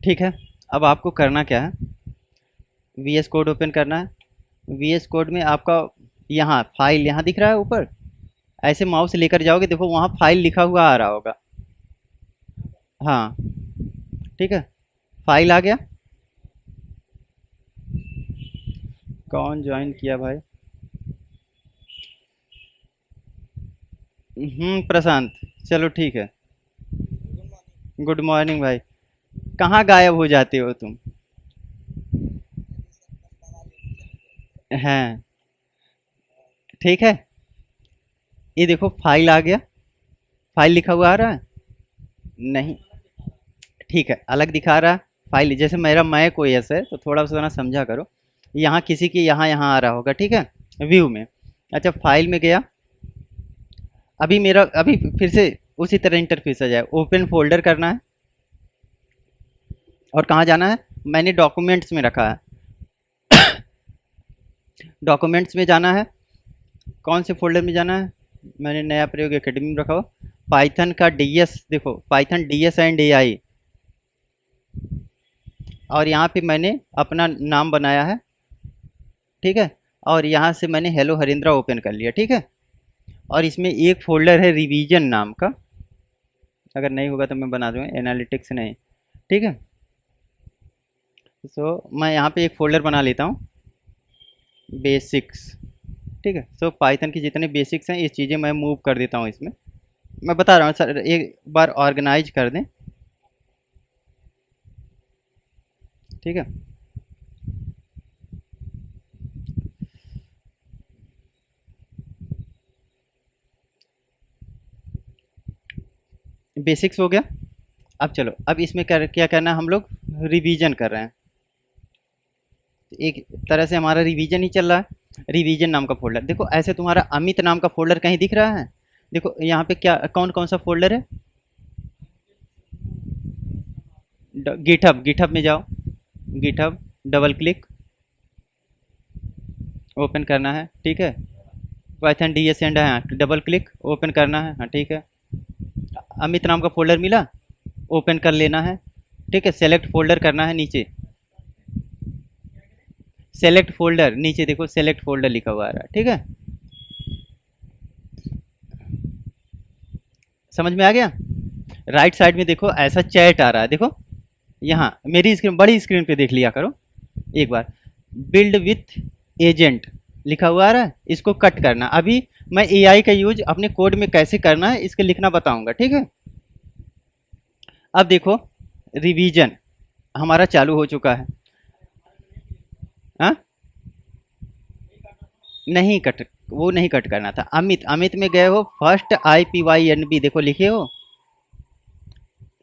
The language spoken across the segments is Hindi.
ठीक है। अब आपको करना क्या है, वी एस कोड ओपन करना है। वी एस कोड में आपका यहाँ फाइल यहाँ दिख रहा है ऊपर, ऐसे माउस लेकर जाओगे, देखो वहाँ फाइल लिखा हुआ आ रहा होगा। हाँ, ठीक है, फाइल आ गया। कौन ज्वाइन किया भाई? प्रशांत, चलो ठीक है। गुड मॉर्निंग भाई। कहाँ गायब हो जाते हो तुम? हैं, ठीक है। ये देखो फाइल आ गया, फाइल लिखा हुआ आ रहा है। नहीं, ठीक है, अलग दिखा रहा है। फाइल जैसे मेरा मैक ओएस है तो थोड़ा सा ना समझा करो। यहाँ किसी की यहाँ यहाँ आ रहा होगा, ठीक है, व्यू में। अच्छा, फाइल में गया। अभी मेरा अभी फिर से उसी तरह इंटरफेस आ जाए, ओपन फोल्डर करना है। और कहाँ जाना है, मैंने डॉक्यूमेंट्स में रखा है। डॉक्यूमेंट्स में जाना है। कौन से फोल्डर में जाना है, मैंने नया प्रयोग एकेडमी में रखा हो। पाइथन का डीएस देखो, पाइथन डीएस एंड एआई। और यहाँ पे मैंने अपना नाम बनाया है, ठीक है। और यहाँ से मैंने हेलो हरिंद्रा ओपन कर लिया, ठीक है। और इसमें एक फ़ोल्डर है रिवीजन नाम का, अगर नहीं होगा तो मैं बना दूँगा, एनालिटिक्स नहीं, ठीक है। सो मैं यहाँ पे एक फ़ोल्डर बना लेता हूँ, बेसिक्स, ठीक है। सो पाइथन की जितने बेसिक्स हैं ये चीज़ें मैं मूव कर देता हूँ इसमें। मैं बता रहा हूँ सर, एक बार ऑर्गेनाइज कर दें, ठीक है। बेसिक्स हो गया। अब चलो, अब इसमें क्या करना है, हम लोग रिवीजन कर रहे हैं। एक तरह से हमारा रिवीजन ही चल रहा है। रिवीजन नाम का फोल्डर देखो, ऐसे तुम्हारा अमित नाम का फोल्डर कहीं दिख रहा है? देखो यहाँ पे क्या कौन कौन सा फोल्डर है। गिटहब, गिटहब में जाओ। गिटहब, डबल क्लिक, ओपन करना है, ठीक है। पाइथन डी एस एंड है, हाँ, डबल क्लिक ओपन करना है, हाँ ठीक है। अमित नाम का फोल्डर मिला, ओपन कर लेना है, ठीक है। सेलेक्ट फोल्डर करना है नीचे, सेलेक्ट फोल्डर नीचे देखो, सेलेक्ट फोल्डर लिखा हुआ आ रहा है, ठीक है। समझ में आ गया? राइट साइड में देखो ऐसा चैट आ रहा है, देखो यहाँ मेरी स्क्रीन, बड़ी स्क्रीन पे देख लिया करो एक बार। बिल्ड विथ एजेंट लिखा हुआ आ रहा है, इसको कट करना। अभी मैं एआई का यूज अपने कोड में कैसे करना है इसके लिखना बताऊंगा, ठीक है। अब देखो, रिवीजन हमारा चालू हो चुका है। हाँ, नहीं कट, वो नहीं कट करना था। अमित, अमित में गए हो, first I P Y N B देखो लिखे हो,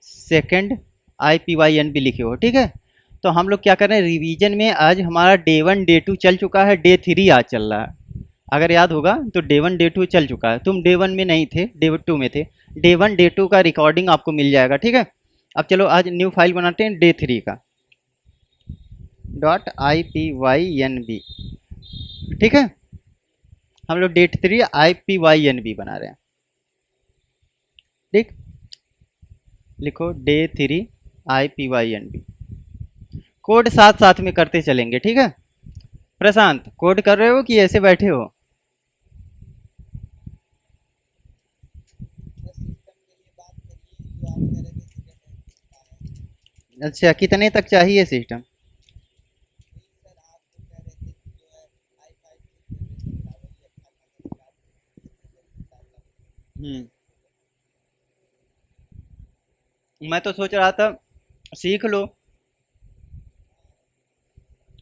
second I P Y N B लिखे हो, ठीक है। तो हम लोग क्या कर रहे हैं, रिवीजन में आज हमारा डे वन डे टू चल चुका है, डे थ्री आज चल रहा है। अगर याद होगा तो डे वन डे टू चल चुका है, तुम डे वन में नहीं थे, डे टू में थे। डे वन डे टू का रिकॉर्डिंग आपको मिल जाएगा, ठीक है। अब चलो आज न्यू फाइल बनाते हैं डे थ्री का, dot I P Y N B, ठीक है। हम लोग date three I P Y N B बना रहे हैं, ठीक। लिखो day three I P Y N B, code साथ साथ में करते चलेंगे, ठीक है। प्रशांत, कोड कर रहे हो कि ऐसे बैठे हो? अच्छा, कितने तक चाहिए सिस्टम? हम्म, मैं तो सोच रहा था सीख लो,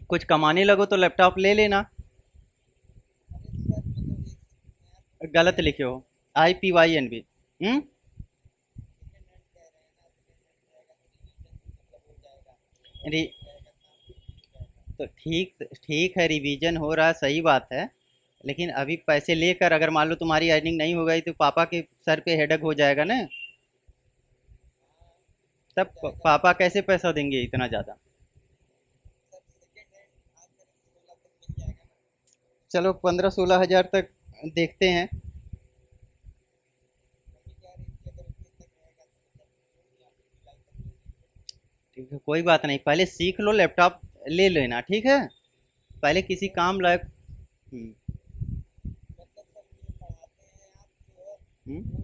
कुछ कमाने लगो तो लैपटॉप ले लेना। गलत लिखे हो, I P Y N B. Hmm, रि- तो ठीक ठीक है, रिवीजन हो रहा है, सही बात है। लेकिन अभी पैसे लेकर अगर मान लो तुम्हारी अर्निंग नहीं हो गई तो पापा के सर पे हेडक हो जाएगा ना। तब पापा कैसे पैसा देंगे इतना ज़्यादा? चलो 15-16 हज़ार तक देखते हैं। ठीक है, कोई बात नहीं, पहले सीख लो, लैपटॉप ले लेना, ठीक है। पहले किसी काम लायक। हम्म। हम्म।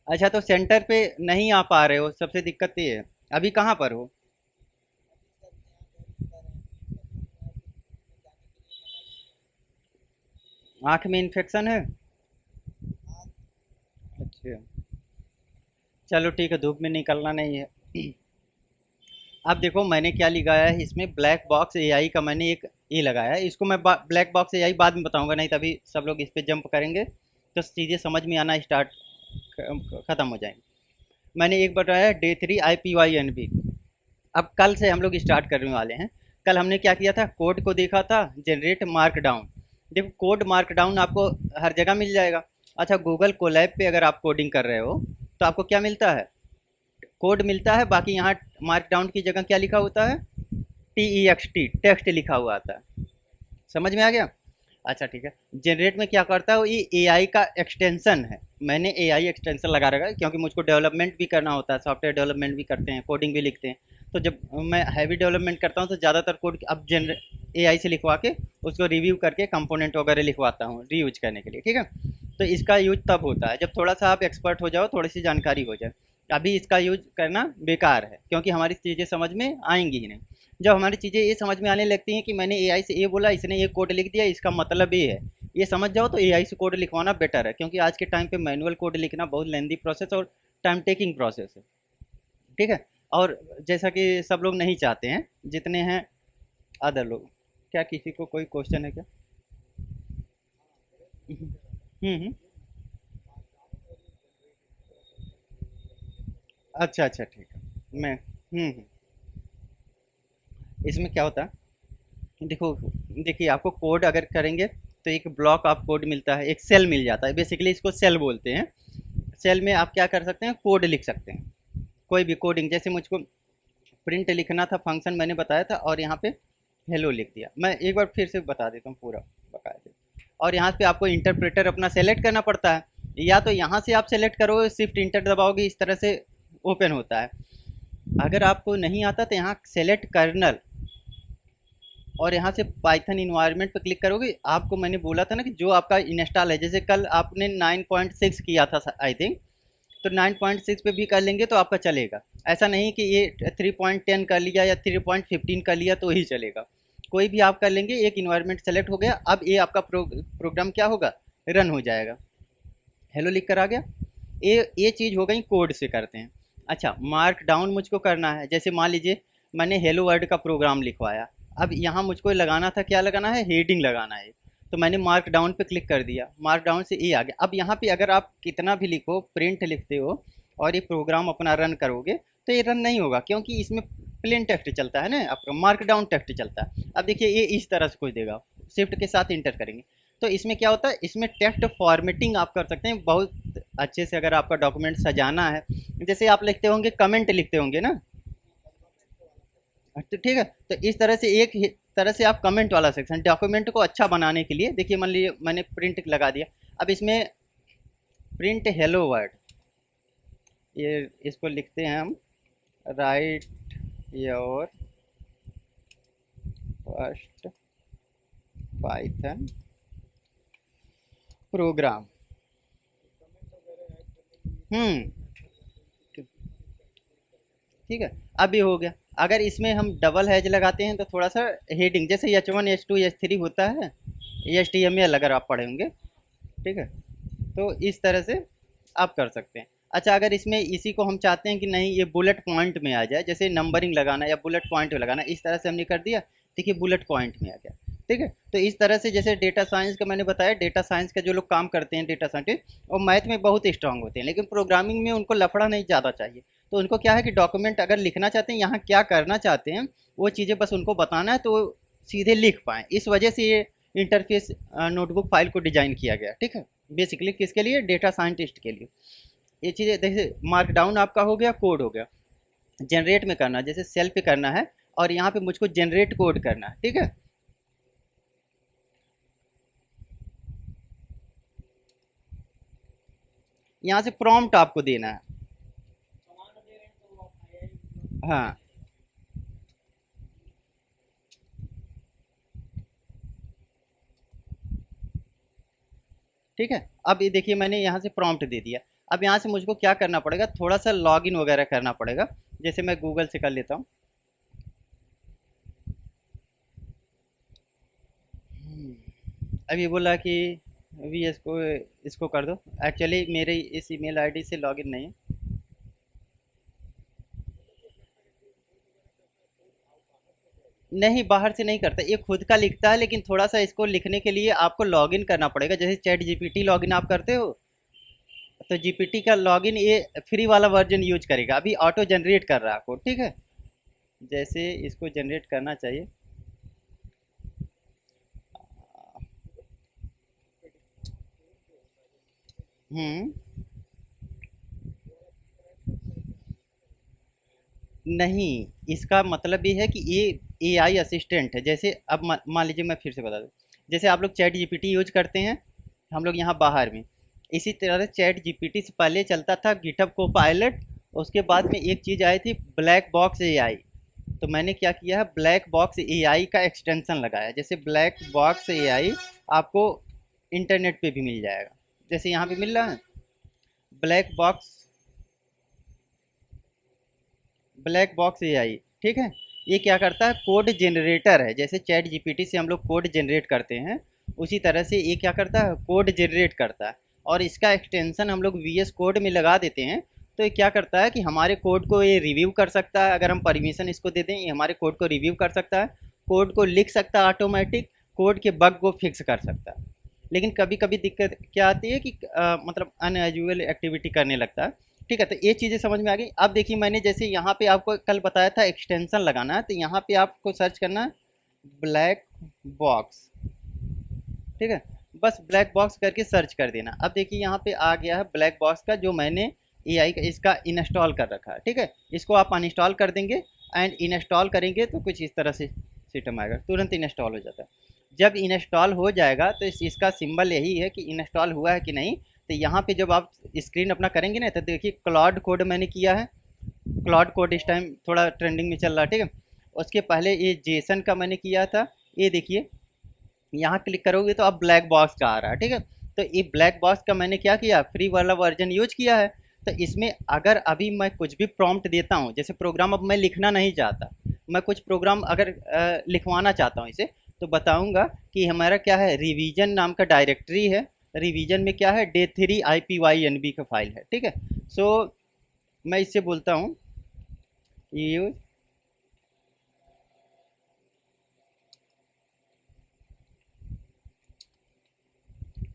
अच्छा, तो सेंटर पे नहीं आ पा रहे हो, सबसे दिक्कत ये है। अभी कहाँ पर हो? आँख में इन्फेक्शन है? अच्छा, चलो ठीक है, धूप में निकलना नहीं है। अब देखो मैंने क्या लगाया है इसमें, ब्लैक बॉक्स एआई का मैंने एक ये लगाया है। इसको मैं ब्लैक बॉक्स एआई बाद में बताऊंगा, नहीं तभी सब लोग इस पे जंप करेंगे तो चीज़ें समझ में आना स्टार्ट ख़त्म हो जाएंगी। मैंने एक बताया D3 IPYNB। अब कल से हम लोग स्टार्ट करने वाले हैं। कल हमने क्या किया था, कोड को देखा था, जनरेट मार्क डाउन। देखो कोड मार्क डाउन आपको हर जगह मिल जाएगा। अच्छा, गूगल कोलैब पे अगर आप कोडिंग कर रहे हो तो आपको क्या मिलता है, कोड मिलता है। बाकी यहाँ मार्क डाउन की जगह क्या लिखा होता है, TEXT, टेक्स्ट लिखा हुआ आता है। समझ में आ गया? अच्छा ठीक है। जनरेट में क्या करता है, वो ये एआई का एक्सटेंशन है। मैंने एआई एक्सटेंशन लगा रखा है क्योंकि मुझको डेवलपमेंट भी करना होता है, सॉफ्टवेयर डेवलपमेंट भी करते हैं, कोडिंग भी लिखते हैं। तो जब मैं हैवी डेवलपमेंट करता हूँ तो ज़्यादातर कोड अब एआई से लिखवा के उसको रिव्यू करके कंपोनेंट वगैरह लिखवाता हूँ रीयूज करने के लिए, ठीक है। तो इसका यूज तब होता है जब थोड़ा सा आप एक्सपर्ट हो जाओ, थोड़ी सी जानकारी हो जाए। अभी इसका यूज करना बेकार है क्योंकि हमारी चीज़ें समझ में आएंगी ही नहीं। जब हमारी चीज़ें ये समझ में आने लगती हैं कि मैंने एआई से ये बोला, इसने ये कोड लिख दिया, इसका मतलब ये है, ये समझ जाओ, तो एआई से कोड लिखवाना बेटर है। क्योंकि आज के टाइम पे मैनुअल कोड लिखना बहुत लेंदी प्रोसेस और टाइम टेकिंग प्रोसेस है, ठीक है। और जैसा कि सब लोग नहीं चाहते हैं जितने हैं अदर लोग। क्या किसी को कोई क्वेश्चन है क्या? हम्म। अच्छा अच्छा, ठीक है। मैं इसमें क्या होता है, देखो, देखिए आपको कोड अगर करेंगे तो एक ब्लॉक आप कोड मिलता है, एक सेल मिल जाता है, बेसिकली इसको सेल बोलते हैं। सेल में आप क्या कर सकते हैं, कोड लिख सकते हैं, कोई भी कोडिंग। जैसे मुझको प्रिंट लिखना था, फंक्शन मैंने बताया था और यहाँ पे हेलो लिख दिया। मैं एक बार फिर से बता देता हूँ पूरा बकायदे। और यहाँ पे आपको इंटरप्रेटर अपना सेलेक्ट करना पड़ता है, या तो यहाँ से आप सेलेक्ट करोगे, शिफ्ट इंटर दबाओगे, इस तरह से ओपन होता है। अगर आपको नहीं आता तो यहाँ सेलेक्ट कर्नल और यहाँ से पाइथन इन्वायरमेंट पर क्लिक करोगे। आपको मैंने बोला था ना कि जो आपका इंस्टॉल है, जैसे कल आपने 9.6 किया था आई थिंक, तो 9.6 पे भी कर लेंगे तो आपका चलेगा। ऐसा नहीं कि ये 3.10 कर लिया या 3.15 कर लिया तो ही चलेगा। कोई भी आप कर लेंगे, एक इन्वायरमेंट सेलेक्ट हो गया, अब ये आपका प्रोग्राम क्या होगा, रन हो जाएगा। हेलो लिख कर आ गया। ये चीज़ हो गई, कोड से करते हैं। अच्छा, मार्क डाउन मुझको करना है। जैसे मान लीजिए मैंने हेलो वर्ड का प्रोग्राम लिखवाया, अब यहाँ मुझको लगाना था, क्या लगाना है, हेडिंग लगाना है। तो मैंने मार्क डाउन पे क्लिक कर दिया, मार्क डाउन से ये आ गया। अब यहाँ पे अगर आप कितना भी लिखो, प्रिंट लिखते हो और ये प्रोग्राम अपना रन करोगे तो ये रन नहीं होगा, क्योंकि इसमें प्लेन टेक्स्ट चलता है ना, आपका मार्क डाउन टेक्स्ट चलता है। अब देखिए ये इस तरह से कोई देगा, शिफ्ट के साथ इंटर करेंगे तो इसमें क्या होता है, इसमें टेक्स्ट फॉर्मेटिंग आप कर सकते हैं बहुत अच्छे से। अगर आपका डॉक्यूमेंट सजाना है, जैसे आप लिखते होंगे, कमेंट लिखते होंगे ना, तो ठीक है, तो इस तरह से एक तरह से आप कमेंट वाला सेक्शन डॉक्यूमेंट को अच्छा बनाने के लिए, देखिए मान लीजिए मैंने प्रिंट लगा दिया। अब इसमें प्रिंट हेलो वर्ड, ये इसको लिखते हैं हम, write your first Python program. Hmm. ठीक है, अब ये हो गया। अगर इसमें हम डबल हैज लगाते हैं तो थोड़ा सा हेडिंग, जैसे H1 H2 H3 होता है, HTML अगर आप पढ़े होंगे, ठीक है, तो इस तरह से आप कर सकते हैं। अच्छा, अगर इसमें इसी को हम चाहते हैं कि नहीं ये बुलेट पॉइंट में आ जाए, जैसे नंबरिंग लगाना या बुलेट पॉइंट में लगाना, इस तरह से हमने कर दिया, देखिए बुलेट पॉइंट में आ गया। ठीक है, तो इस तरह से, जैसे डेटा साइंस का मैंने बताया, डेटा साइंस का जो लोग काम करते हैं, डेटा साइंटिस्ट, और मैथ में बहुत स्ट्रांग होते हैं, लेकिन प्रोग्रामिंग में उनको लफड़ा नहीं ज़्यादा चाहिए। तो उनको क्या है कि डॉक्यूमेंट अगर लिखना चाहते हैं, यहाँ क्या करना चाहते हैं, वो चीज़ें बस उनको बताना है तो सीधे लिख पाएँ। इस वजह से ये इंटरफेस नोटबुक फाइल को डिजाइन किया गया, ठीक है। बेसिकली किसके लिए, डेटा साइंटिस्ट के लिए। ये चीज़ें देखिए, मार्क डाउन आपका हो गया, कोड हो गया। जनरेट में करना, जैसे सेल पे करना है और यहाँ पे मुझको जनरेट कोड करना है, ठीक है। यहाँ से प्रॉम्प्ट आपको देना है। हाँ ठीक है। अब ये देखिए मैंने यहाँ से प्रॉम्प्ट दे दिया। अब यहाँ से मुझको क्या करना पड़ेगा, थोड़ा सा लॉगिन वगैरह करना पड़ेगा। जैसे मैं गूगल से कर लेता हूँ। अब ये बोला कि अभी इसको कर दो। एक्चुअली मेरे इस ईमेल आईडी से लॉगिन नहीं है। नहीं, बाहर से नहीं करता, ये खुद का लिखता है, लेकिन थोड़ा सा इसको लिखने के लिए आपको लॉगिन करना पड़ेगा। जैसे चैट जीपीटी लॉगिन आप करते हो, तो जीपीटी का लॉगिन ये फ्री वाला वर्जन यूज करेगा। अभी ऑटो जनरेट कर रहा है कोड, ठीक है। जैसे इसको जनरेट करना चाहिए। हम्म। नहीं, इसका मतलब ये है कि ये एआई असिस्टेंट है। जैसे अब मान लीजिए मैं फिर से बता दूं, जैसे आप लोग चैट जीपीटी यूज करते हैं, हम लोग यहाँ बाहर में, इसी तरह से चैट जीपीटी से पहले चलता था गिटहब को पायलट। उसके बाद में एक चीज़ आई थी ब्लैक बॉक्स एआई। तो मैंने क्या किया है, ब्लैक बॉक्स एआई का एक्सटेंशन लगाया। जैसे ब्लैक बॉक्स एआई आपको इंटरनेट पे भी मिल जाएगा, जैसे यहाँ पे मिल रहा है black box. Black box AI, ठीक है। ये क्या करता है, कोड जनरेटर है। जैसे चैट जीपीटी से हम लोग कोड जनरेट करते हैं, उसी तरह से ये क्या करता है, कोड जनरेट करता है। और इसका एक्सटेंशन हम लोग वीएस कोड में लगा देते हैं। तो ये क्या करता है कि हमारे कोड को ये रिव्यू कर सकता है। अगर हम परमिशन इसको दे दें, ये हमारे कोड को रिव्यू कर सकता है, कोड को लिख सकता है ऑटोमेटिक, कोड के बग को फिक्स कर सकता है। लेकिन कभी कभी दिक्कत क्या आती है कि मतलब अनयूजुअल एक्टिविटी करने लगता है। ठीक है, तो ये चीज़ें समझ में आ गई। अब देखिए मैंने जैसे यहाँ पे आपको कल बताया था एक्सटेंशन लगाना है, तो यहाँ पे आपको सर्च करना है ब्लैक बॉक्स, ठीक है। बस ब्लैक बॉक्स करके सर्च कर देना। अब देखिए यहाँ पे आ गया है ब्लैक बॉक्स का, जो मैंने एआई का इसका इंस्टॉल कर रखा है, ठीक है। इसको आप अनइंस्टॉल कर देंगे एंड इंस्टॉल करेंगे तो कुछ इस तरह से सिस्टम आएगा, तुरंत इंस्टॉल हो जाता है। जब इंस्टॉल हो जाएगा तो इसका सिंबल यही है कि इंस्टॉल हुआ है कि नहीं। तो यहाँ पे जब आप स्क्रीन अपना करेंगे ना, तो देखिए क्लाउड कोड मैंने किया है। क्लाउड कोड इस टाइम थोड़ा ट्रेंडिंग में चल रहा है, ठीक है। उसके पहले ये जेसन का मैंने किया था। ये देखिए यहाँ क्लिक करोगे तो अब ब्लैक बॉक्स का आ रहा है, ठीक है। तो ये ब्लैक बॉक्स का मैंने क्या किया, फ्री वाला वर्जन यूज किया है। तो इसमें अगर अभी मैं कुछ भी प्रॉम्प्ट देता हूँ, जैसे प्रोग्राम अब मैं लिखना नहीं चाहता, मैं कुछ प्रोग्राम अगर लिखवाना चाहता हूँ इसे, तो बताऊँगा कि हमारा क्या है, रिवीजन नाम का डायरेक्टरी है। रिवीजन में क्या है, डे 3 IPYNB का फाइल है, ठीक है। सो मैं इससे बोलता हूँ यूज,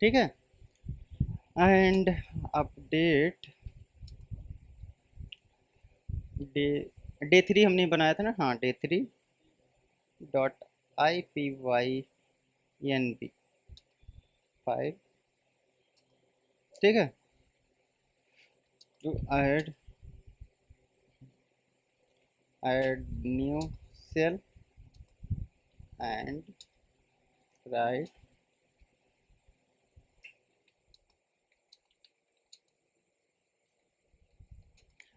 ठीक है, एंड अपडेट डे डे 3 हमने बनाया था ना, हाँ Day3.IPYNB फाइल, ठीक है। To add new cell and write.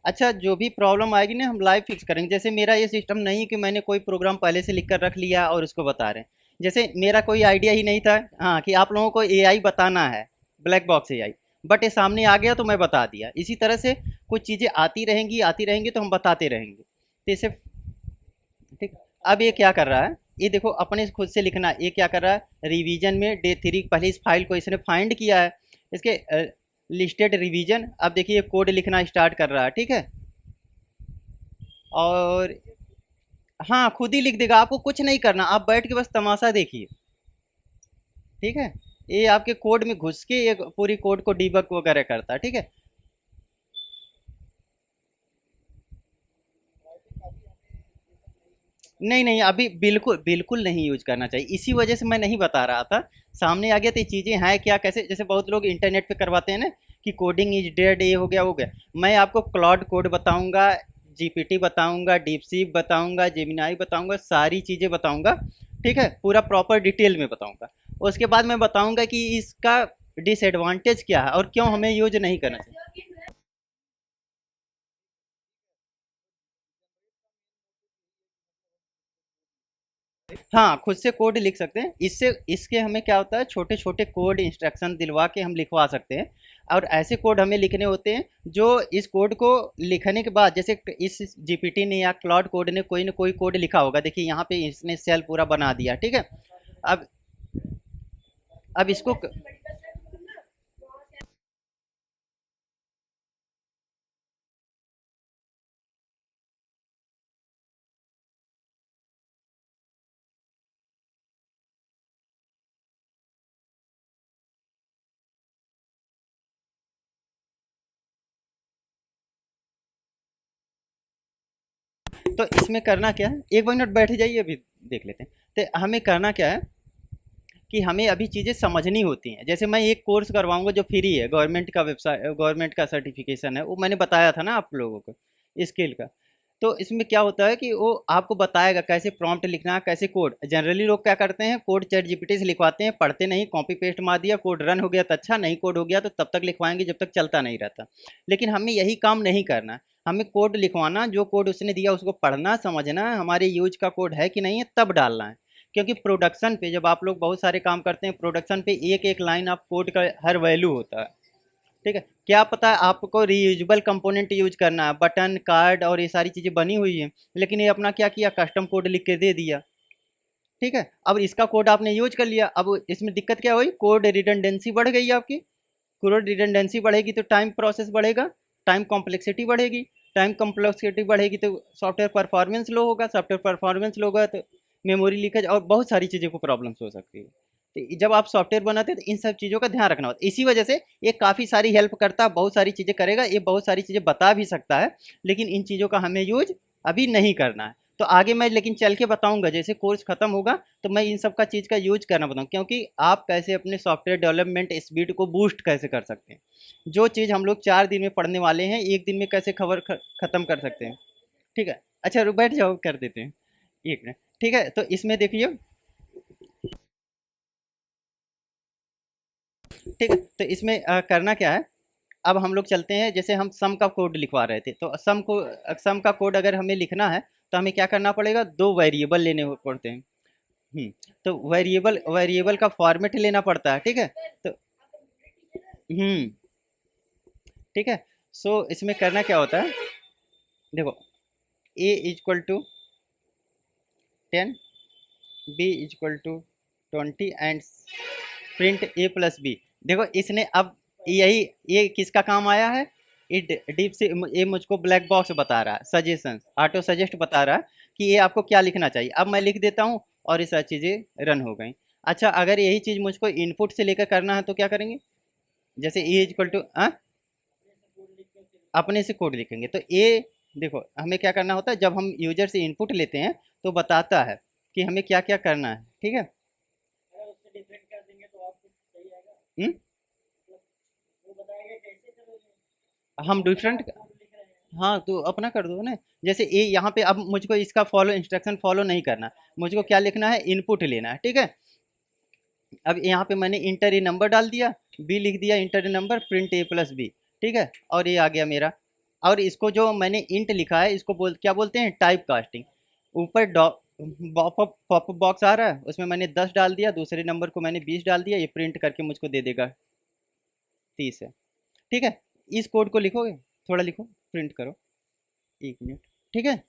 अच्छा, जो भी प्रॉब्लम आएगी ना हम लाइव फिक्स करेंगे। जैसे मेरा ये सिस्टम नहीं है कि मैंने कोई प्रोग्राम पहले से लिख कर रख लिया और उसको बता रहे हैं। जैसे मेरा कोई आइडिया ही नहीं था, हाँ, कि आप लोगों को एआई बताना है, ब्लैक बॉक्स एआई, बट ये सामने आ गया तो मैं बता दिया। इसी तरह से कुछ चीज़ें आती रहेंगी तो हम बताते रहेंगे, तो इसे, ठीक। अब ये क्या कर रहा है, ये देखो अपने खुद से लिखना। ये क्या कर रहा है, रिवीजन में डे 3 पहले इस फाइल को इसने फाइंड किया है, इसके लिस्टेड रिवीजन। अब देखिए कोड लिखना स्टार्ट कर रहा है, ठीक है। और हाँ, खुद ही लिख देगा, आपको कुछ नहीं करना, आप बैठ के बस तमाशा देखिए, ठीक है। ये आपके कोड में घुस के ये पूरी कोड को डीबग वगैरह करता है, ठीक है। नहीं नहीं, अभी बिल्कुल बिल्कुल नहीं यूज करना चाहिए। इसी वजह से मैं नहीं बता रहा था, सामने आ गया तो ये चीज़ें हैं क्या कैसे। जैसे बहुत लोग इंटरनेट पे करवाते हैं ना कि कोडिंग इज डेड, ये हो गया वो गया। मैं आपको क्लाउड कोड बताऊंगा, जीपीटी बताऊंगा, डीपसीक बताऊंगा, जेमिनाई बताऊंगा, सारी चीज़ें बताऊंगा, ठीक है, पूरा प्रॉपर डिटेल में बताऊंगा। उसके बाद मैं बताऊंगा कि इसका डिसएडवांटेज क्या है और क्यों हमें यूज नहीं करना चाहिए। हाँ, खुद से कोड लिख सकते हैं। इससे इसके हमें क्या होता है, छोटे-छोटे कोड इंस्ट्रक्शन दिलवा के हम लिखवा सकते हैं। और ऐसे कोड हमें लिखने होते हैं जो इस कोड को लिखने के बाद, जैसे इस जीपीटी ने या क्लाउड कोड ने कोई न कोई कोड लिखा होगा। देखिए यहाँ पे इसने सेल पूरा बना दिया, ठीक है? अब अब इसको तो इसमें करना क्या है, एक मिनट बैठ जाइए, अभी देख लेते हैं। तो हमें करना क्या है कि हमें अभी चीज़ें समझनी होती हैं। जैसे मैं एक कोर्स करवाऊंगा जो फ्री है, गवर्नमेंट का वेबसाइट, गवर्नमेंट का सर्टिफिकेशन है, वो मैंने बताया था ना आप लोगों को, स्किल का। तो इसमें क्या होता है कि वो आपको बताएगा कैसे प्रॉम्प्ट लिखना है, कैसे कोड। जनरली लोग क्या करते हैं, कोड चैट जीपीटी से लिखवाते हैं, पढ़ते नहीं, कॉपी पेस्ट मार दिया, कोड रन हो गया तो अच्छा, नहीं कोड हो गया तो तब तक लिखवाएंगे जब तक चलता नहीं रहता। लेकिन हमें यही काम नहीं करना। हमें कोड लिखवाना, जो कोड उसने दिया उसको पढ़ना, समझना है, हमारे यूज का कोड है कि नहीं है, तब डालना है। क्योंकि प्रोडक्शन पे जब आप लोग बहुत सारे काम करते हैं, प्रोडक्शन पे एक एक लाइन आप कोड का हर वैल्यू होता है, ठीक है? क्या पता है आपको रीयूजेबल कंपोनेंट यूज करना है, बटन कार्ड और ये सारी चीज़ें बनी हुई हैं, लेकिन ये अपना क्या किया, कस्टम कोड लिख के दे दिया, ठीक है? अब इसका कोड आपने यूज कर लिया, अब इसमें दिक्कत क्या हुई, कोड रिडंडेंसी बढ़ गई आपकी। कोड रिडंडेंसी बढ़ेगी तो टाइम प्रोसेस बढ़ेगा, टाइम कॉम्प्लेक्सिटी बढ़ेगी, टाइम कॉम्प्लेक्सिटी बढ़ेगी तो सॉफ्टवेयर परफॉर्मेंस लो होगा, सॉफ्टवेयर परफॉर्मेंस लो होगा तो मेमोरी लीकेज और बहुत सारी चीज़ों को प्रॉब्लम्स हो सकती है। तो जब आप सॉफ्टवेयर बनाते हैं तो इन सब चीज़ों का ध्यान रखना होता है। इसी वजह से ये काफ़ी सारी हेल्प करता है, बहुत सारी चीज़ें करेगा, ये बहुत सारी चीज़ें बता भी सकता है, लेकिन इन चीज़ों का हमें यूज अभी नहीं करना है। तो आगे मैं लेकिन चल के बताऊंगा, जैसे कोर्स खत्म होगा तो मैं इन सब का चीज़ का यूज करना बताऊँ, क्योंकि आप कैसे अपने सॉफ्टवेयर डेवलपमेंट स्पीड को बूस्ट कैसे कर सकते हैं। जो चीज़ हम लोग 4 दिन में पढ़ने वाले हैं, एक दिन में कैसे खबर खत्म कर सकते हैं, ठीक है? अच्छा बैठ जाओ, कर देते हैं, एक मिनट। ठीक है, तो इसमें देखिए, ठीक है, तो इसमें करना क्या है। अब हम लोग चलते हैं, जैसे हम सम का कोड लिखवा रहे थे, तो सम का कोड अगर हमें लिखना है तो हमें क्या करना पड़ेगा, दो वेरिएबल पड़ते हैं। हम्म, तो वेरिएबल का फॉर्मेट लेना पड़ता है, ठीक है? तो हम्म, ठीक है। सो इसमें करना क्या होता है, देखो, A equal to 10, B equal to 20 and print A plus B. देखो इसने अब यही, ये किसका काम आया है, इट डीप से, ये मुझको ब्लैक बॉक्स बता रहा है, सजेशन ऑटो सजेस्ट बता रहा है कि ये आपको क्या लिखना चाहिए। अब मैं लिख देता हूँ और ये सारी चीज़ें रन हो गई। अच्छा, अगर यही चीज़ मुझको इनपुट से लेकर करना है तो क्या करेंगे, जैसे ए इक्वल टू अपने से कोड लिखेंगे। तो ए, देखो हमें क्या करना होता है, जब हम यूजर से इनपुट लेते हैं तो बताता है कि हमें क्या क्या करना है, ठीक है? हम्म? हम डिफरेंट, हाँ तो अपना कर दो ना। जैसे ए यहाँ पे, अब मुझको इसका फॉलो, इंस्ट्रक्शन फॉलो नहीं करना, मुझको क्या लिखना है, इनपुट लेना है, ठीक है? अब यहाँ पे मैंने इंटर ए नंबर डाल दिया, बी लिख दिया inter A number, print A plus B, ठीक है? और ये आ गया मेरा। और इसको जो मैंने इंट लिखा है, इसको क्या बोलते हैं, टाइप कास्टिंग। ऊपर पॉपअप बॉक्स आ रहा है, उसमें मैंने 10 डाल दिया, दूसरे नंबर को मैंने 20 डाल दिया, ये प्रिंट करके मुझको दे देगा 30 है, ठीक है? इस कोड को लिखोगे, थोड़ा लिखो, प्रिंट करो, एक मिनट, ठीक है?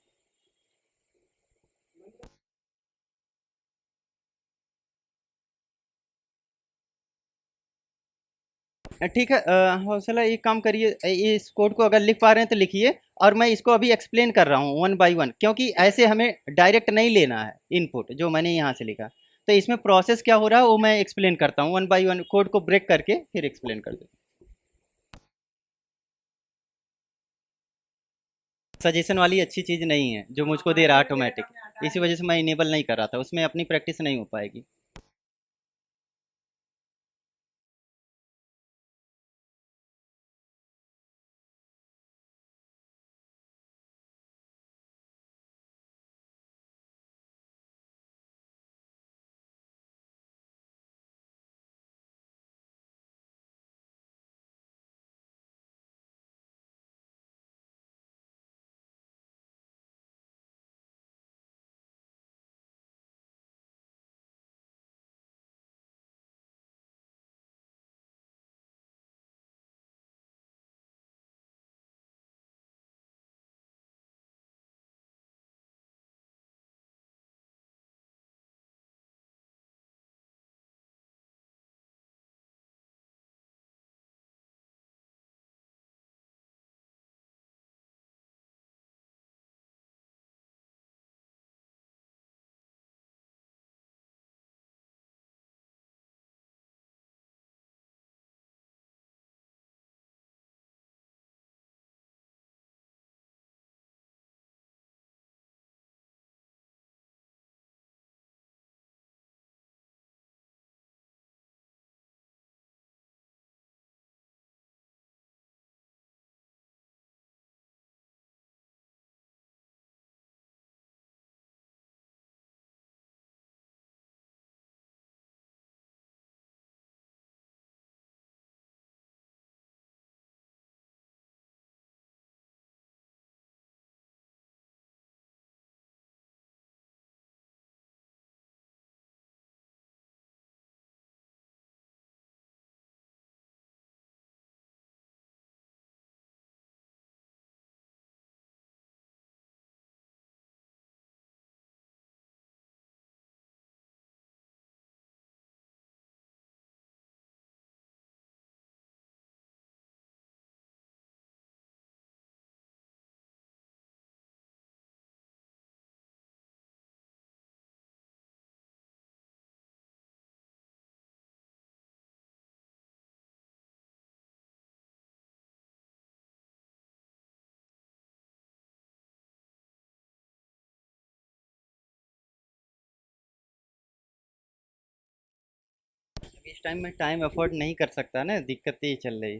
ठीक है, हौसला एक काम करिए, इस कोड को अगर लिख पा रहे हैं तो लिखिए। और मैं इसको अभी एक्सप्लेन कर रहा हूँ वन बाय वन, क्योंकि ऐसे हमें डायरेक्ट नहीं लेना है इनपुट जो मैंने यहाँ से लिखा। तो इसमें प्रोसेस क्या हो रहा है वो मैं एक्सप्लेन करता हूँ वन बाय वन, कोड को ब्रेक करके फिर एक्सप्लेन कर दूँ। सजेशन वाली अच्छी चीज़ नहीं है जो मुझको दे रहा है ऑटोमेटिक, इसी वजह से मैं इनेबल नहीं कर रहा था, उसमें अपनी प्रैक्टिस नहीं हो पाएगी। इस टाइम में टाइम अफोर्ड नहीं कर सकता ना, दिक्कत ये चल रही।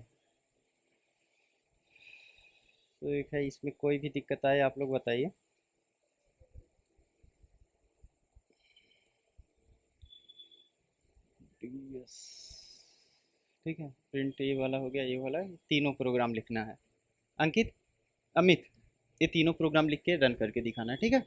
तो एक है, इसमें कोई भी दिक्कत आए आप लोग बताइए। यस, ठीक है, प्रिंट ये वाला हो गया, ये वाला, तीनों प्रोग्राम लिखना है। अंकित, अमित, ये तीनों प्रोग्राम लिख के रन करके दिखाना है, ठीक है।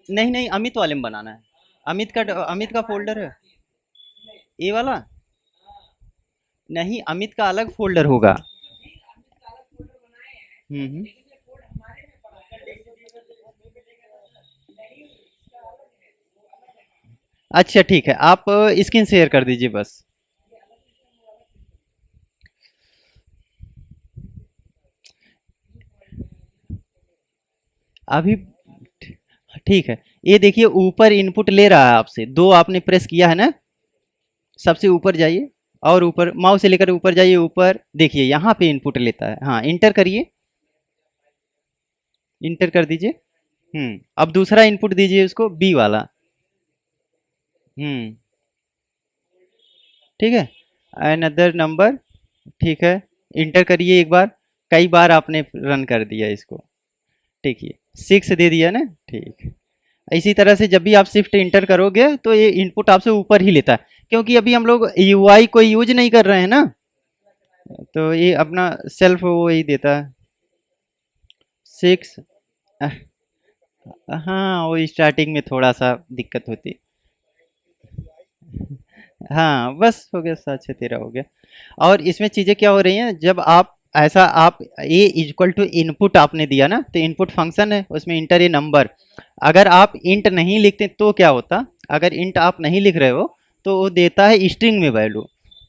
नहीं नहीं, अमित वाले में बनाना है। अमित का फोल्डर है, ये वाला। नहीं, अमित का अलग फोल्डर होगा। हम्म। अच्छा ठीक है, आप स्क्रीन शेयर कर दीजिए बस। अभी ठीक है, ये देखिए ऊपर इनपुट ले रहा है आपसे, दो आपने प्रेस किया है ना, सबसे ऊपर जाइए, और ऊपर माउस से लेकर ऊपर जाइए, ऊपर देखिए यहाँ पे इनपुट लेता है। हाँ, इंटर करिए, इंटर कर दीजिए। अब दूसरा इनपुट दीजिए उसको, बी वाला। हम्म। ठीक है, अनदर नंबर। ठीक है, इंटर करिए एक बार। कई बार आपने रन कर दिया इसको। ठीक है, 6 दे दिया ना, ठीक। इसी तरह से जब भी आप शिफ्ट इंटर करोगे तो ये इनपुट आपसे ऊपर ही लेता है, क्योंकि अभी हम लोग यूआई कोई यूज नहीं कर रहे हैं ना, तो ये अपना सेल्फ वो ही देता है। 6। हाँ, वो स्टार्टिंग में थोड़ा सा दिक्कत होती। हाँ, बस हो गया, 7 6 13 हो गया। और इसमें चीज़ें क्या हो रही हैं, जब आप ऐसा आप ए इक्वल टू इनपुट आपने दिया ना, तो इनपुट फंक्शन है, उसमें इंटर ए नंबर। अगर आप इंट नहीं लिखते तो क्या होता, अगर इंट आप नहीं लिख रहे हो तो वो देता है स्ट्रिंग में वैल्यू।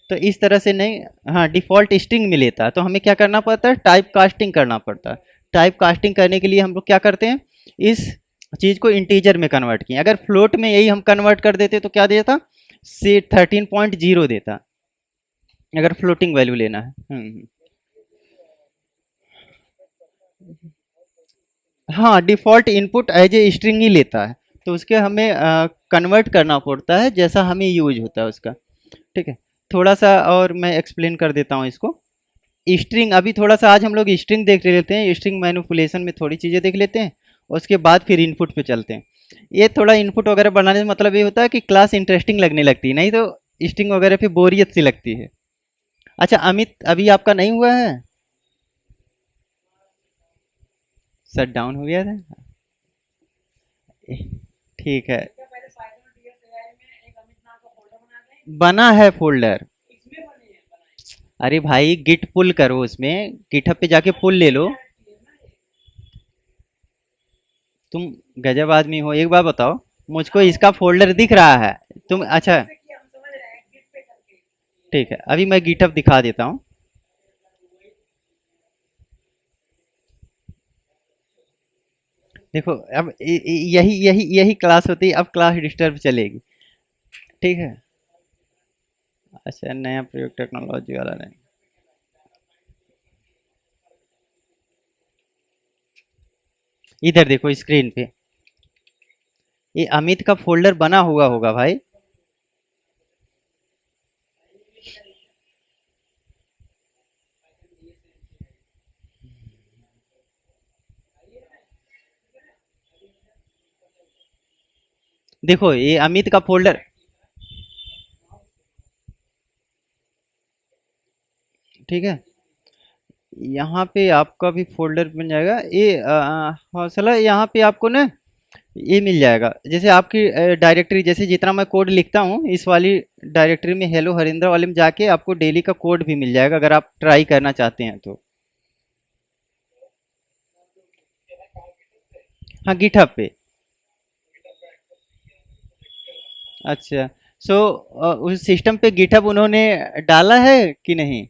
तो इस तरह से नहीं, हाँ, डिफ़ॉल्ट स्ट्रिंग में लेता है, तो हमें क्या करना पड़ता है, टाइप कास्टिंग करना पड़ता है। टाइप कास्टिंग करने के लिए हम लोग क्या करते हैं, इस चीज़ को इंटीजर में कन्वर्ट किए। अगर फ्लोट में यही हम कन्वर्ट कर देते तो क्या देता, से 13.0 देता, अगर फ्लोटिंग वैल्यू लेना है। हाँ, default input as a string ही लेता है, तो उसके हमें कन्वर्ट करना पड़ता है जैसा हमें यूज होता है उसका। ठीक है, थोड़ा सा और मैं एक्सप्लेन कर देता हूँ इसको। स्ट्रिंग, अभी थोड़ा सा आज हम लोग स्ट्रिंग देख लेते हैं, स्ट्रिंग मैनिपुलेशन में थोड़ी चीज़ें देख लेते हैं, उसके बाद फिर इनपुट पे चलते हैं। ये थोड़ा इनपुट वगैरह बढ़ाने से मतलब ये होता है कि क्लास इंटरेस्टिंग लगने लगती है, नहीं तो स्ट्रिंग वगैरह पे बोरियत सी लगती है। अच्छा अमित, अभी आपका नहीं हुआ है? शट डाउन हो गया था? ठीक है, बना है फोल्डर। अरे भाई गिट पुल करो, उसमें गिटहब पे जाके पुल ले लो। तुम गजब आदमी हो, एक बार बताओ, मुझको इसका फोल्डर दिख रहा है। तुम अच्छा, ठीक है, अभी मैं गिटहब दिखा देता हूँ। देखो अब यही यही यही क्लास होती है, अब क्लास डिस्टर्ब चलेगी। ठीक है, अच्छा नया प्रयोग टेक्नोलॉजी वाला नहीं। इधर देखो स्क्रीन पे, ये अमित का फोल्डर बना हुआ होगा भाई। देखो ये अमित का फोल्डर, ठीक है, यहाँ पे आपका भी फोल्डर बन जाएगा। ये हौसला, यहाँ पे आपको ना ये मिल जाएगा, जैसे आपकी डायरेक्टरी, जैसे जितना मैं कोड लिखता हूँ इस वाली डायरेक्टरी में हेलो हरिंद्र वाले में जाके आपको डेली का कोड भी मिल जाएगा, अगर आप ट्राई करना चाहते हैं तो। हाँ गिटहब पे। अच्छा, सो उस सिस्टम पे गिटहब उन्होंने डाला है कि नहीं?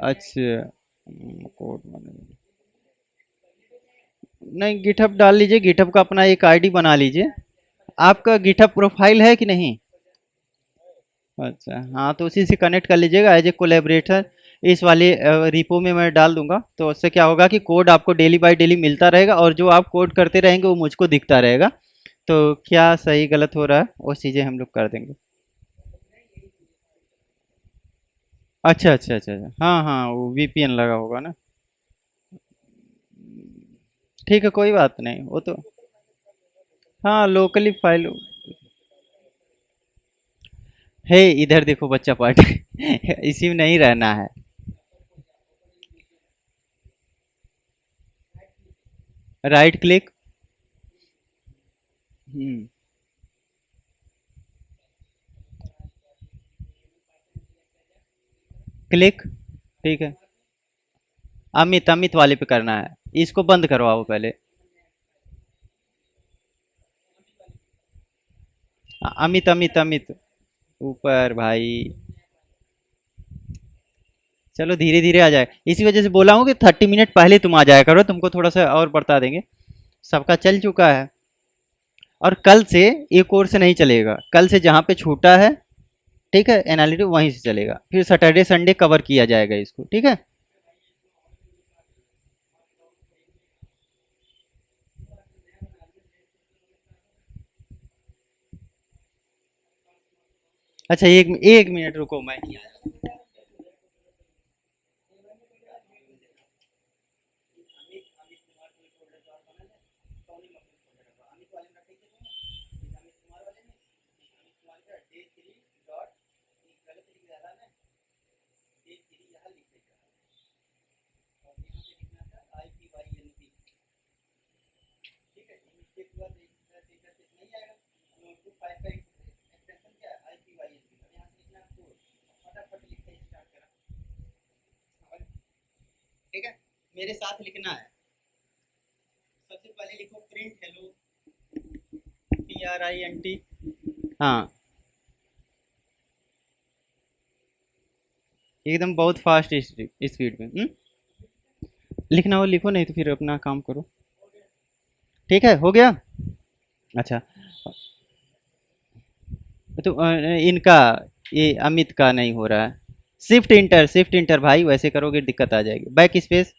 अच्छा, कोड मैनेजर, नहीं गिटहब डाल लीजिए, गिटहब का अपना एक आईडी बना लीजिए। आपका गिटहब प्रोफाइल है कि नहीं? अच्छा हाँ, तो उसी से कनेक्ट कर लीजिएगा एज ए कोलेबरेटर। इस वाले रिपो में मैं डाल दूंगा, तो उससे क्या होगा कि कोड आपको डेली बाय डेली मिलता रहेगा, और जो आप कोड करते रहेंगे वो मुझको दिखता रहेगा। तो क्या सही गलत हो रहा है वो चीज़ें हम लोग कर देंगे। अच्छा अच्छा अच्छा अच्छा, हाँ हाँ, वो वीपीएन लगा होगा ना। ठीक है, कोई बात नहीं वो तो। हाँ लोकली फाइल है। इधर देखो बच्चा पार्टी इसी में नहीं रहना है। राइट क्लिक, हम्म, क्लिक, ठीक है, अमित, अमित वाले पे करना है, इसको बंद करवाओ पहले। अमित अमित अमित, ऊपर भाई। चलो धीरे धीरे आ जाए, इसी वजह से बोला हूँ कि 30 मिनट पहले तुम आ जाया करो, तुमको थोड़ा सा और बता देंगे। सबका चल चुका है, और कल से ये कोर्स नहीं चलेगा, कल से जहाँ पे छूटा है, ठीक है, एनालिटिव वहीं से चलेगा, फिर सैटरडे संडे कवर किया जाएगा इसको, ठीक है। अच्छा एक एक मिनट रुको, मैं ही आया। ठीक है, मेरे साथ लिखना है। सबसे पहले लिखो प्रिंट हेलो, PRINT। हाँ, एकदम बहुत फास्ट स्पीड में। लिखना हो लिखो, नहीं तो फिर अपना काम करो। ठीक है, हो गया। अच्छा, तो इनका, ये अमित का नहीं हो रहा है। शिफ्ट इंटर, शिफ्ट इंटर भाई, वैसे करोगे दिक्कत आ जाएगी। बैक स्पेस,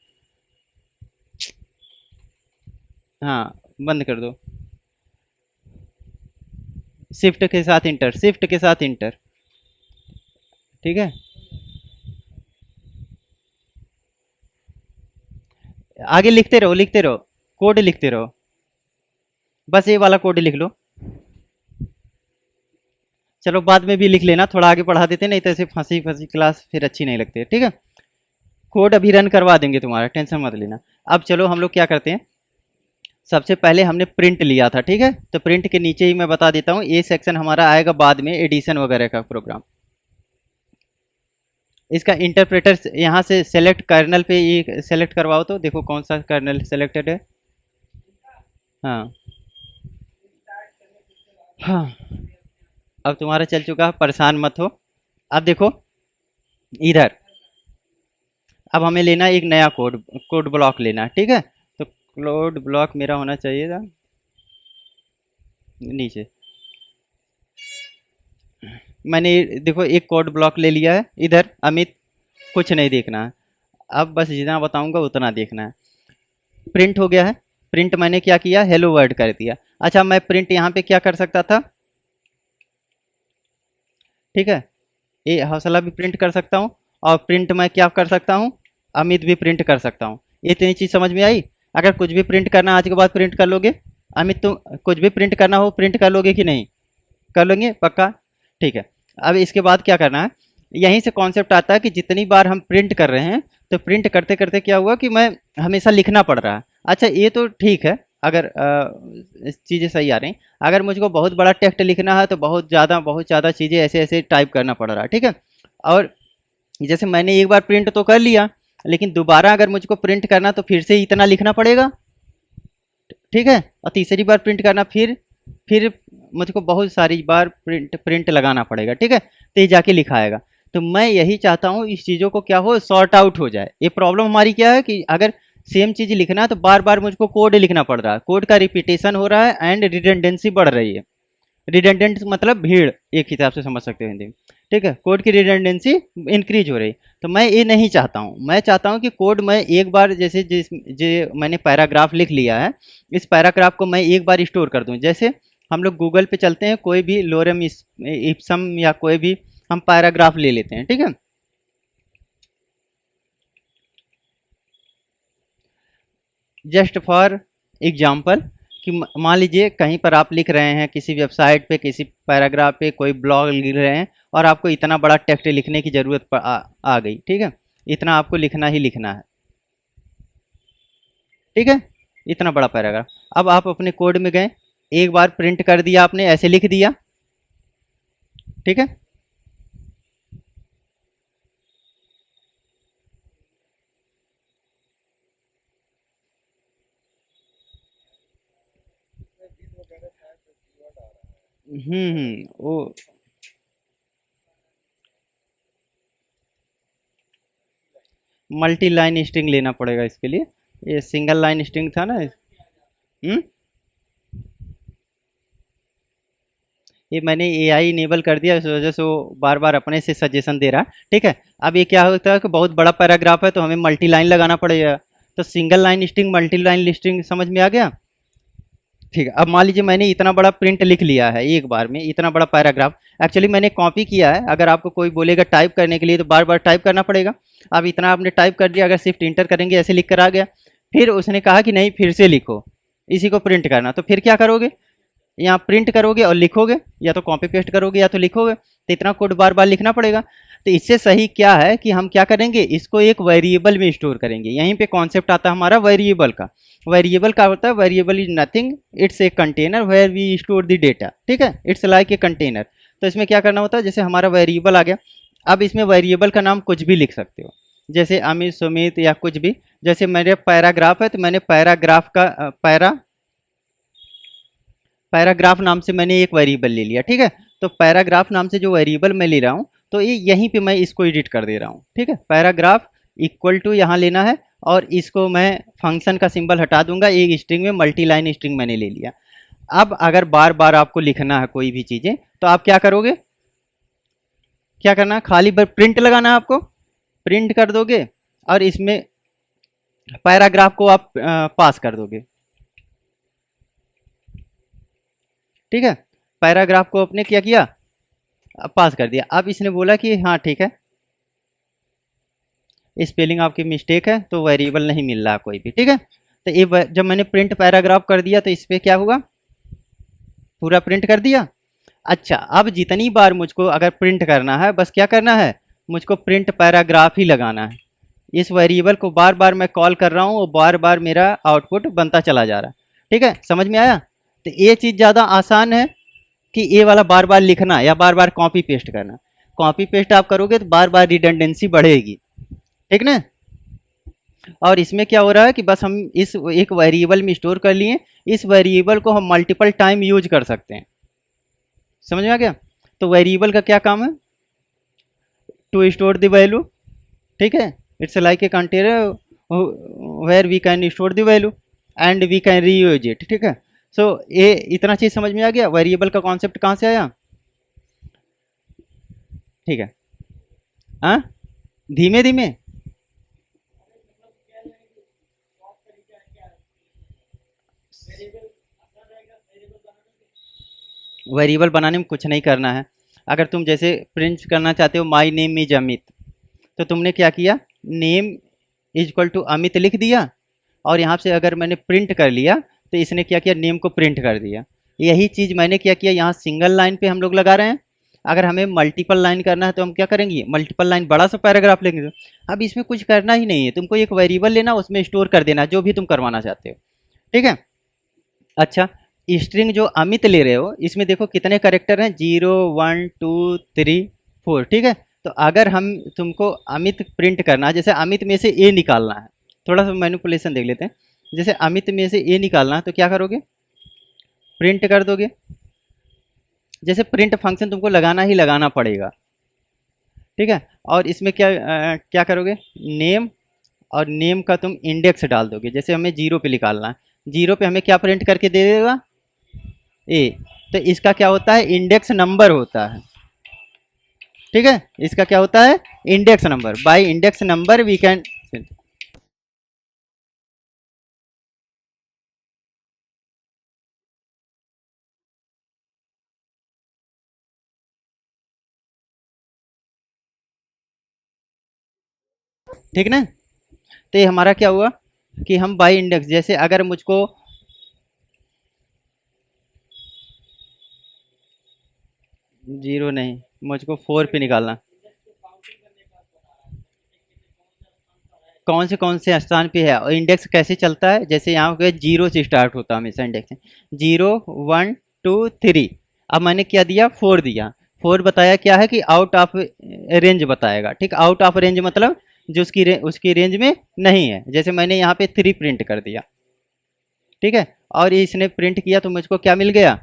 हाँ बंद कर दो। शिफ्ट के साथ इंटर, शिफ्ट के साथ इंटर। ठीक है, आगे लिखते रहो, लिखते रहो, कोड लिखते रहो। बस ये वाला कोड लिख लो। चलो बाद में भी लिख लेना, थोड़ा आगे बढ़ा देते, नहीं तो ऐसे फंसी फंसी क्लास फिर अच्छी नहीं लगती है। ठीक है, कोड अभी रन करवा देंगे तुम्हारा, टेंशन मत लेना। अब चलो हम लोग क्या करते हैं, सबसे पहले हमने प्रिंट लिया था। ठीक है, तो प्रिंट के नीचे ही मैं बता देता हूँ, ये सेक्शन हमारा आएगा बाद में, एडिशन वगैरह का प्रोग्राम। इसका इंटरप्रेटर यहाँ से सेलेक्ट, कर्नल पे ये सेलेक्ट करवाओ, तो देखो कौन सा कर्नल सेलेक्टेड है। हाँ हाँ, अब तुम्हारा चल चुका है, परेशान मत हो। अब देखो इधर, अब हमें लेना है एक नया कोड, कोड ब्लॉक लेना है। ठीक है, तो कोड ब्लॉक मेरा होना चाहिए था नीचे। मैंने देखो एक कोड ब्लॉक ले लिया है इधर। अमित, कुछ नहीं देखना है, अब बस जितना बताऊंगा उतना देखना है। प्रिंट हो गया है, प्रिंट मैंने क्या किया, हेलो वर्ड कर दिया। अच्छा, मैं प्रिंट यहाँ पे क्या कर सकता था, ठीक है, ये हौसला भी प्रिंट कर सकता हूँ, और प्रिंट मैं क्या कर सकता हूँ, अमित भी प्रिंट कर सकता हूँ। ये तीन चीज़ समझ में आई। अगर कुछ भी प्रिंट करना आज के बाद प्रिंट कर लोगे। अमित, तुम कुछ भी प्रिंट करना हो प्रिंट कर लोगे कि नहीं, कर लोगे पक्का। ठीक है, अब इसके बाद क्या करना है, यहीं से कॉन्सेप्ट आता है कि जितनी बार हम प्रिंट कर रहे हैं, तो प्रिंट करते करते क्या हुआ कि मैं हमेशा लिखना पड़ रहा है। अच्छा, ये तो ठीक है, अगर चीज़ें सही आ रही। अगर मुझको बहुत बड़ा टेक्स्ट लिखना है तो बहुत ज़्यादा चीज़ें ऐसे ऐसे टाइप करना पड़ रहा है। ठीक है, और जैसे मैंने एक बार प्रिंट तो कर लिया, लेकिन दोबारा अगर मुझको प्रिंट करना तो फिर से इतना लिखना पड़ेगा। ठीक है, और तीसरी बार प्रिंट करना, फिर मुझको बहुत सारी बार प्रिंट प्रिंट लगाना पड़ेगा। ठीक है, तो ये जाके लिखाएगा। तो मैं यही चाहता हूँ इस चीज़ों को क्या हो, सॉर्ट आउट हो जाए। ये प्रॉब्लम हमारी क्या है कि अगर सेम चीज़ लिखना है तो बार बार मुझको कोड लिखना पड़ रहा है, कोड का रिपीटेशन हो रहा है एंड रिडंडेंसी बढ़ रही है। रिडंडेंट मतलब भीड़, एक हिसाब से समझ सकते हो हिंदी में। ठीक है, कोड की रिडंडेंसी इंक्रीज हो रही। तो मैं ये नहीं चाहता हूँ, मैं चाहता हूँ कि कोड मैं एक बार, जैसे जो मैंने पैराग्राफ लिख लिया है, इस पैराग्राफ को मैं एक बार स्टोर कर दूँ। जैसे हम लोग गूगल पे चलते हैं, कोई भी लोरेम इप्सम या कोई भी हम पैराग्राफ ले लेते हैं। ठीक है, जस्ट फॉर एग्जाम्पल, कि मान लीजिए कहीं पर आप लिख रहे हैं, किसी वेबसाइट पे, किसी पैराग्राफ पे, कोई ब्लॉग लिख रहे हैं, और आपको इतना बड़ा टेक्स्ट लिखने की ज़रूरत आ गई। ठीक है, इतना आपको लिखना ही लिखना है। ठीक है, इतना बड़ा पैराग्राफ। अब आप अपने कोड में गए, एक बार प्रिंट कर दिया आपने, ऐसे लिख दिया। ठीक है, वो मल्टी लाइन स्ट्रिंग लेना पड़ेगा इसके लिए, ये सिंगल लाइन स्ट्रिंग था ना। ये मैंने एआई इनेबल कर दिया, इस वजह से वो बार बार अपने से सजेशन दे रहा है। ठीक है, अब ये क्या होता है कि बहुत बड़ा पैराग्राफ है तो हमें मल्टी लाइन लगाना पड़ेगा। तो single line string, multi line string, समझ में आ गया। ठीक है, अब मान लीजिए मैंने इतना बड़ा प्रिंट लिख लिया है एक बार में, इतना बड़ा पैराग्राफ। एक्चुअली मैंने कॉपी किया है, अगर आपको कोई बोलेगा टाइप करने के लिए तो बार बार टाइप करना पड़ेगा। अब इतना आपने टाइप कर दिया, अगर शिफ्ट इंटर करेंगे ऐसे लिख कर आ गया। फिर उसने कहा कि नहीं, फिर से लिखो, इसी को प्रिंट करना। तो फिर क्या करोगे, यहाँ प्रिंट करोगे और लिखोगे, या तो कॉपी पेस्ट करोगे या तो लिखोगे, तो इतना कोड बार बार लिखना पड़ेगा। तो इससे सही क्या है कि हम क्या करेंगे, इसको एक वेरिएबल में स्टोर करेंगे। यहीं पे कॉन्सेप्ट आता है हमारा वेरिएबल का। वेरिएबल का होता है, variable is nothing, it's a container where we store the data. ठीक है, इट्स लाइक ए कंटेनर। तो इसमें क्या करना होता है, जैसे हमारा वेरिएबल आ गया, अब इसमें वेरिएबल का नाम कुछ भी लिख सकते हो, जैसे अमित, सुमित या कुछ भी। जैसे मेरे पैराग्राफ है तो मैंने पैराग्राफ का पैराग्राफ नाम से मैंने एक वेरिएबल ले लिया। ठीक है, तो पैराग्राफ नाम से जो वेरिएबल मैं ले रहा हूँ, तो ये यहीं पे मैं इसको एडिट कर दे रहा हूँ। ठीक है, पैराग्राफ इक्वल टू यहाँ लेना है, और इसको मैं फंक्शन का सिंबल हटा दूंगा, एक स्ट्रिंग में मल्टी लाइन स्ट्रिंग मैंने ले लिया। अब अगर बार बार आपको लिखना है कोई भी चीज़ें तो आप क्या करोगे, क्या करना है, खाली प्रिंट लगाना है आपको, प्रिंट कर दोगे और इसमें पैराग्राफ को आप पास कर दोगे। ठीक है, पैराग्राफ को आपने क्या किया, पास कर दिया। अब इसने बोला कि हाँ ठीक है, स्पेलिंग आपकी मिस्टेक है तो वेरिएबल नहीं मिल रहा कोई भी। ठीक है, तो ये जब मैंने प्रिंट पैराग्राफ कर दिया तो इस पर क्या हुआ, पूरा प्रिंट कर दिया। अच्छा, अब जितनी बार मुझको अगर प्रिंट करना है, बस क्या करना है, मुझको प्रिंट पैराग्राफ ही लगाना है। इस वेरिएबल को बार बार मैं कॉल कर रहा हूँ और बार बार मेरा आउटपुट बनता चला जा रहा है। ठीक है, समझ में आया। तो ये चीज़ ज़्यादा आसान है कि ये वाला बार बार लिखना या बार बार कॉपी पेस्ट करना। कॉपी पेस्ट आप करोगे तो बार बार रिडंडेंसी बढ़ेगी, ठीक ना। और इसमें क्या हो रहा है कि बस हम इस एक वेरिएबल में स्टोर कर लिए, इस वेरिएबल को हम मल्टीपल टाइम यूज कर सकते हैं। समझ में आ गया। तो वेरिएबल का क्या काम है, टू स्टोर द वैल्यू। ठीक है, it's like a container where we can store the value and we can reuse it. ठीक है, सो ये इतना चीज़ समझ में आ गया, वेरिएबल का कॉन्सेप्ट कहाँ से आया। ठीक है, हाँ, धीमे धीमे। वेरिएबल बनाने में कुछ नहीं करना है। अगर तुम जैसे प्रिंट करना चाहते हो माई नेम इज अमित, तो तुमने क्या किया, name is equal to Amit लिख दिया और यहाँ से अगर मैंने प्रिंट कर लिया तो इसने क्या किया, नेम को प्रिंट कर दिया। यही चीज़ मैंने क्या किया, यहाँ सिंगल लाइन पे हम लोग लगा रहे हैं। अगर हमें मल्टीपल लाइन करना है तो हम क्या करेंगे, मल्टीपल लाइन बड़ा सा पैराग्राफ लेंगे। अब इसमें कुछ करना ही नहीं है, तुमको एक वेरिएबल लेना, उसमें स्टोर कर देना जो भी तुम करवाना चाहते हो। ठीक है, अच्छा, स्ट्रिंग जो अमित ले रहे हो इसमें देखो कितने करेक्टर हैं, 0 1 2 3 4। ठीक है, तो अगर हम तुमको अमित प्रिंट करना है, जैसे अमित में से ए निकालना है, थोड़ा सा मैनिपुलेशन देख लेते हैं। जैसे अमित में से ए निकालना है तो क्या करोगे, प्रिंट कर दोगे। जैसे प्रिंट फंक्शन तुमको लगाना ही लगाना पड़ेगा। ठीक है, और इसमें क्या करोगे, नेम, और नेम का तुम इंडेक्स डाल दोगे। जैसे हमें 0 पे निकालना है, 0 पे हमें क्या प्रिंट करके दे देगा, ए। तो इसका क्या होता है, इंडेक्स नंबर होता है। ठीक है, इसका क्या होता है, index number. By index number we can. ठीक ना, तो ये हमारा क्या हुआ कि हम बाय इंडेक्स, जैसे अगर मुझको 0 नहीं, मुझको 4 पे निकालना, कौन से स्थान पे है और इंडेक्स कैसे चलता है। जैसे यहाँ पे 0 से स्टार्ट होता है हमेशा इंडेक्स, 0 1 2 3। अब मैंने क्या दिया, 4 दिया। 4 बताया क्या है कि आउट ऑफ रेंज बताएगा। ठीक, आउट ऑफ रेंज मतलब जो उसकी रेंज में नहीं है। जैसे मैंने यहाँ पे 3 प्रिंट कर दिया। ठीक है, और इसने प्रिंट किया तो मुझको क्या मिल गया,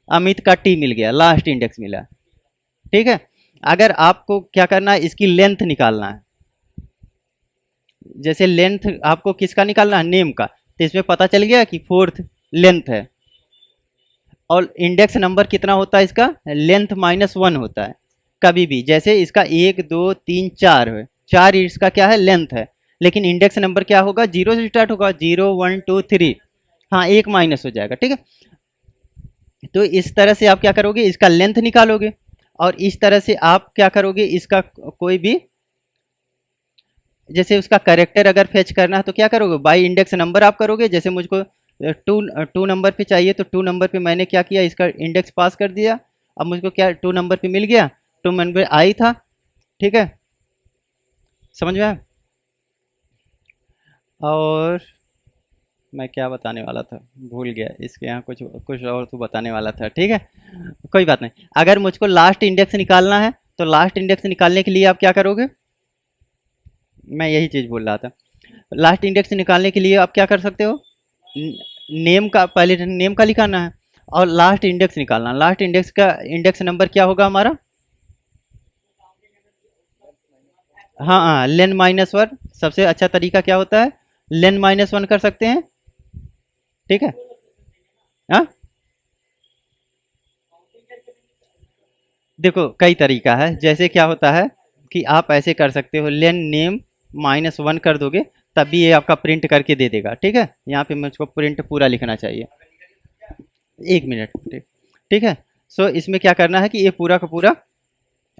अमित का टी मिल गया, लास्ट इंडेक्स मिला। ठीक है, अगर आपको क्या करना है, इसकी लेंथ निकालना है। जैसे लेंथ आपको किसका निकालना है, नेम का, तो इसमें पता चल गया कि 4th लेंथ है। और इंडेक्स नंबर कितना होता है इसका, लेंथ -1 होता है कभी भी। जैसे इसका 1 2 3 4 है, 4 इसका क्या है, लेंथ है। लेकिन इंडेक्स नंबर क्या होगा, 0 से स्टार्ट होगा, 0 1 2 3। हाँ, एक माइनस हो जाएगा। ठीक है, तो इस तरह से आप क्या करोगे, इसका लेंथ निकालोगे। और इस तरह से आप क्या करोगे, इसका कोई भी, जैसे उसका करेक्टर अगर फेच करना है तो क्या करोगे, बाई इंडेक्स नंबर आप करोगे। जैसे मुझको टू नंबर पे चाहिए तो 2 नंबर पे मैंने क्या किया, इसका इंडेक्स पास कर दिया। अब मुझको क्या 2 नंबर पे मिल गया, 2 नंबर आई था। ठीक है, समझ में आया। और मैं क्या बताने वाला था, भूल गया। इसके यहाँ कुछ कुछ और तो बताने वाला था। ठीक है, कोई बात नहीं। अगर मुझको लास्ट इंडेक्स निकालना है तो लास्ट इंडेक्स निकालने के लिए आप क्या करोगे, मैं यही चीज़ बोल रहा था। लास्ट इंडेक्स निकालने के लिए आप क्या कर सकते हो, नेम का, पहले नेम का लिखाना है और लास्ट इंडेक्स निकालना। लास्ट इंडेक्स का इंडेक्स नंबर क्या होगा हमारा, हाँ हाँ, लेन माइनस वन सबसे अच्छा तरीका क्या होता है, लेन माइनस वन कर सकते हैं। ठीक है। हाँ, देखो कई तरीका है, जैसे क्या होता है कि आप ऐसे कर सकते हो, लेन नेम माइनस वन कर दोगे, तभी ये आपका प्रिंट करके दे देगा। ठीक है, यहाँ पे मुझको प्रिंट पूरा लिखना चाहिए। एक मिनट, ठीक। ठीक है। सो इसमें क्या करना है कि ये पूरा का पूरा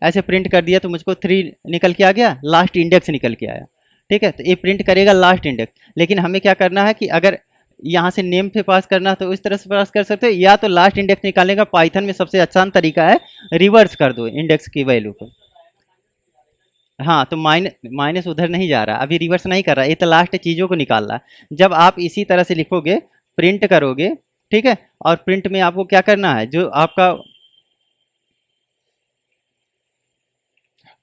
ऐसे प्रिंट कर दिया, तो मुझको थ्री निकल के आ गया, लास्ट इंडेक्स निकल के आया। ठीक है, तो ये प्रिंट करेगा लास्ट इंडेक्स, लेकिन हमें क्या करना है कि अगर यहाँ से नेम पे पास करना तो इस तरह से पास कर सकते हो, या तो लास्ट इंडेक्स निकालने का पाइथन में सबसे आसान तरीका है, रिवर्स कर दो इंडेक्स की वैल्यू को। हाँ, तो माइनस उधर नहीं जा रहा, अभी रिवर्स नहीं कर रहा, ये तो लास्ट चीज़ों को निकाल रहा है। जब आप इसी तरह से लिखोगे, प्रिंट करोगे, ठीक है, और प्रिंट में आपको क्या करना है, जो आपका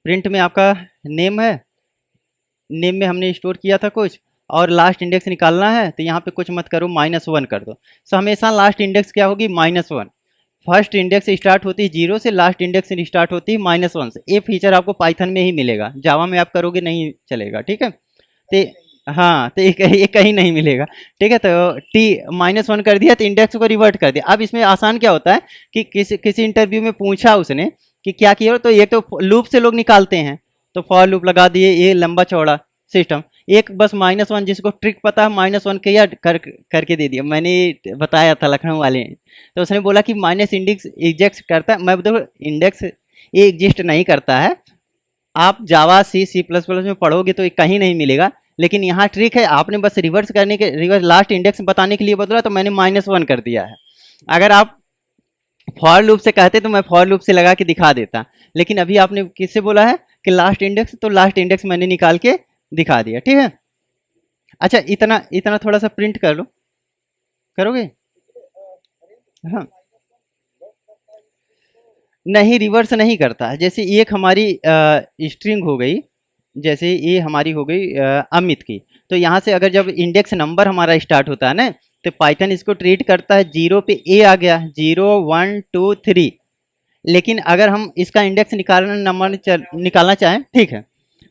प्रिंट में आपका नेम है, नेम में हमने स्टोर किया था कुछ, और लास्ट इंडेक्स निकालना है, तो यहाँ पे कुछ मत करो, माइनस वन कर दो। सो हमेशा लास्ट इंडेक्स क्या होगी, minus one. First index start होती है जीरो से, लास्ट इंडेक्स स्टार्ट होती है माइनस वन से। ये फीचर आपको पाइथन में ही मिलेगा, जावा में आप करोगे नहीं चलेगा। ठीक है, तो हाँ, तो ये कहीं नहीं मिलेगा। ठीक है, तो टी माइनस वन कर दिया, तो इंडेक्स को रिवर्ट कर दिया। अब इसमें आसान क्या होता है कि किसी किसी इंटरव्यू में पूछा उसने कि क्या किया, तो ये तो लूप से लोग निकालते हैं, तो फॉर लूप लगा दिए, ये लंबा चौड़ा सिस्टम। एक बस माइनस वन, जिसको ट्रिक पता है माइनस वन के, या करके दे दिया। मैंने बताया था लखनऊ वाले ने, तो उसने बोला कि माइनस इंडेक्स एग्जिस्ट करता है। मैं देखो, इंडेक्स ये एग्जिस्ट नहीं करता है। आप जावा सी सी प्लस प्लस में पढ़ोगे तो ये कहीं नहीं मिलेगा, लेकिन यहाँ ट्रिक है, आपने बस रिवर्स करने के, रिवर्स लास्ट इंडेक्स बताने के लिए बदला, तो मैंने माइनस वन कर दिया है। अगर आप फॉर लूप से कहते तो मैं फॉर लूप से लगा के दिखा देता, लेकिन अभी आपने किससे बोला है कि लास्ट इंडेक्स, तो लास्ट इंडेक्स मैंने निकाल के दिखा दिया। ठीक है। अच्छा, इतना इतना थोड़ा सा प्रिंट कर लो, करोगे? हाँ, नहीं, रिवर्स नहीं करता है। जैसे एक हमारी स्ट्रिंग हो गई, जैसे ये हमारी हो गई अमित की, तो यहाँ से अगर जब इंडेक्स नंबर हमारा स्टार्ट होता है ना, तो पाइथन इसको ट्रीट करता है, जीरो पे ए आ गया, जीरो वन टू थ्री। लेकिन अगर हम इसका इंडेक्स निकालना नंबर निकालना चाहें, ठीक है,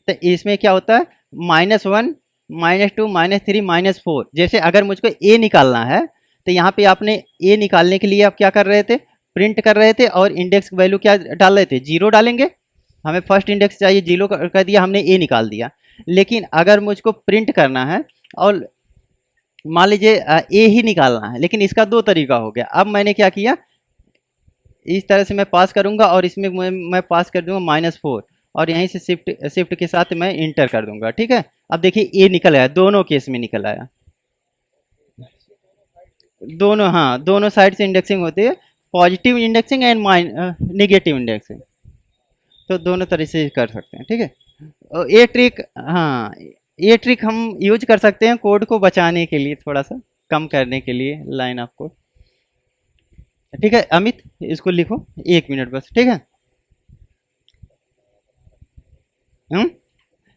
तो इसमें क्या होता है, minus one, minus two, minus three, minus four. जैसे अगर मुझको ए निकालना है, तो यहाँ पे आपने ए निकालने के लिए आप क्या कर रहे थे, प्रिंट कर रहे थे, और इंडेक्स वैल्यू क्या डाल रहे थे, जीरो डालेंगे। हमें फर्स्ट इंडेक्स चाहिए, जीरो कर दिया, हमने ए निकाल दिया। लेकिन अगर मुझको प्रिंट करना है, और मान लीजिए ए ही निकालना है, लेकिन इसका दो तरीका हो गया। अब मैंने क्या किया, इस तरह से मैं पास करूंगा, और इसमें मैं पास कर दूंगा माइनस फोर, और यहीं से शिफ्ट शिफ्ट के साथ मैं इंटर कर दूंगा। ठीक है, अब देखिए ए निकल आया, दोनों केस में निकल आया। दोनों, हाँ, दोनों साइड से इंडेक्सिंग होती है, positive indexing and negative indexing, तो दोनों तरह से कर सकते हैं। ठीक है, और ये ट्रिक, हाँ, ये ट्रिक हम यूज कर सकते हैं कोड को बचाने के लिए, थोड़ा सा कम करने के लिए लाइन ऑफ कोड। ठीक है अमित, इसको लिखो, एक मिनट बस। ठीक है। हम्म।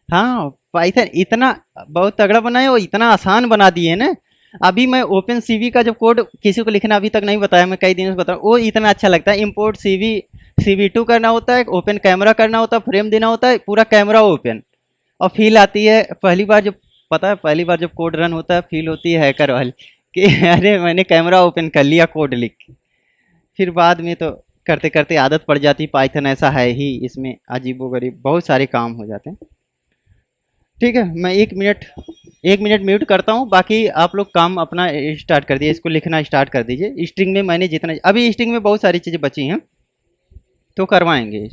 हाँ, पाइथन इतना बहुत तगड़ा बनाए, और इतना आसान बना दिए है ना। अभी मैं ओपन सीवी का जब कोड किसी को लिखना अभी तक नहीं बताया, मैं कई दिनों से बता रहा हूँ, वो इतना अच्छा लगता है। इंपोर्ट सीवी, सीवी टू करना होता है, ओपन कैमरा करना होता है, फ्रेम देना होता है, पूरा कैमरा ओपन, और फील आती है पहली बार जब, पता है पहली बार जब कोड रन होता है, फील होती है हैकर वाली कि अरे मैंने कैमरा ओपन कर लिया कोड लिख के। फिर बाद में तो करते करते आदत पड़ जाती। पाइथन ऐसा है ही, इसमें अजीबोगरीब बहुत सारे काम हो जाते हैं। ठीक है, मैं एक मिनट म्यूट करता हूँ, बाकी आप लोग काम अपना स्टार्ट कर दिए, इसको लिखना स्टार्ट कर दीजिए। स्ट्रिंग में मैंने जितना, अभी स्ट्रिंग में बहुत सारी चीज़ें बची हैं, तो करवाएंगे।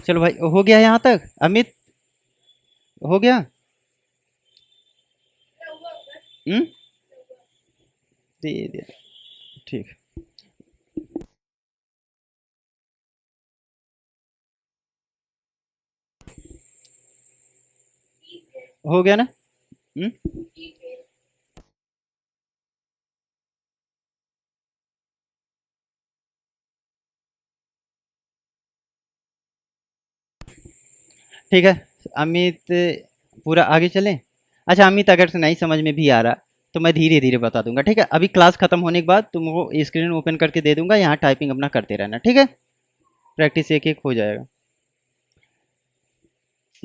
चलो भाई, हो गया यहाँ तक अमित? हो गया? हम्म। दे दे। ठीक। हो गया ना? हम्म। ठीक है अमित, पूरा आगे चलें? अच्छा अमित, अगर से नहीं समझ में भी आ रहा तो मैं धीरे धीरे बता दूंगा, ठीक है? अभी क्लास खत्म होने के बाद तुमको स्क्रीन ओपन करके दे दूंगा, यहाँ टाइपिंग अपना करते रहना, ठीक है? प्रैक्टिस एक एक हो जाएगा।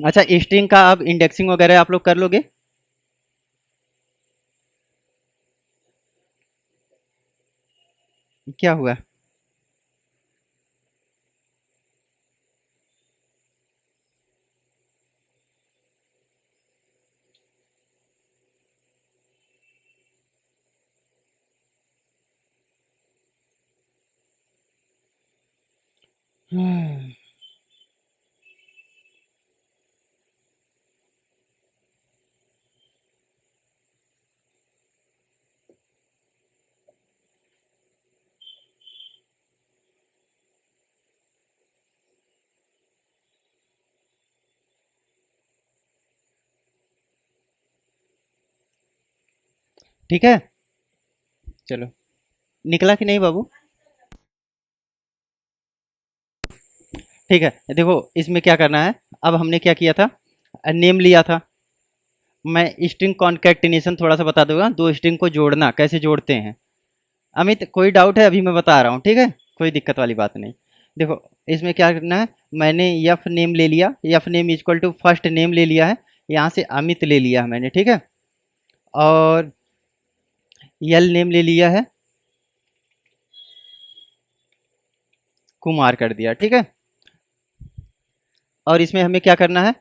अच्छा, स्ट्रिंग का अब इंडेक्सिंग वगैरह आप लोग कर लोगे? क्या हुआ? ठीक है, चलो। निकला कि नहीं बाबू? ठीक है, देखो इसमें क्या करना है। अब हमने क्या किया था, नेम लिया था। मैं स्ट्रिंग कॉन्कैटिनेशन थोड़ा सा बता दूंगा, दो स्ट्रिंग को जोड़ना कैसे जोड़ते हैं। अमित कोई डाउट है? अभी मैं बता रहा हूँ, ठीक है? कोई दिक्कत वाली बात नहीं। देखो इसमें क्या करना है, मैंने यफ नेम ले लिया, F name equal to first name ले लिया है, यहाँ से अमित ले लिया है मैंने, ठीक है? और यल नेम ले लिया है, कुमार कर दिया, ठीक है? और इसमें हमें क्या करना है,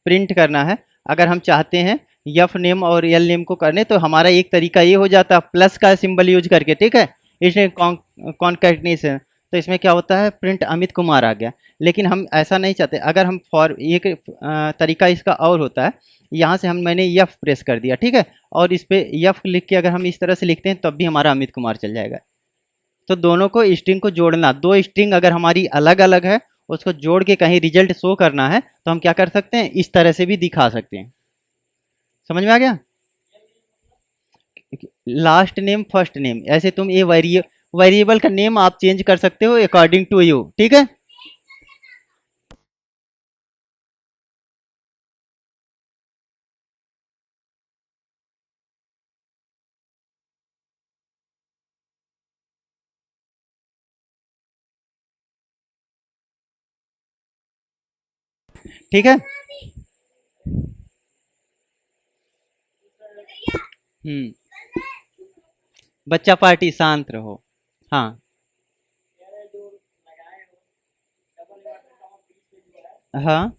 प्रिंट करना है। अगर हम चाहते हैं यफ नेम और यल नेम को करने, तो हमारा एक तरीका ये हो जाता है प्लस का सिंबल यूज करके, ठीक है? इसमें कॉन्कैटिनेशन, तो इसमें क्या होता है, प्रिंट अमित कुमार आ गया। लेकिन हम ऐसा नहीं चाहते, अगर हम फॉर एक तरीका इसका और होता है, यहाँ से हम मैंने यफ प्रेस कर दिया, ठीक है? और इस पे यफ लिख के अगर हम इस तरह से लिखते हैं तब भी हमारा अमित कुमार चल जाएगा। तो दोनों को स्ट्रिंग को जोड़ना, दो स्ट्रिंग अगर हमारी अलग अलग है, उसको जोड़ के कहीं रिजल्ट शो करना है, तो हम क्या कर सकते हैं, इस तरह से भी दिखा सकते हैं। समझ में आ गया? लास्ट नेम फर्स्ट नेम, ऐसे तुम ये वेरिएबल का नेम आप चेंज कर सकते हो अकॉर्डिंग टू यू, ठीक है? ठीक है। हम्म। बच्चा पार्टी शांत रहो। हाँ। हाँ,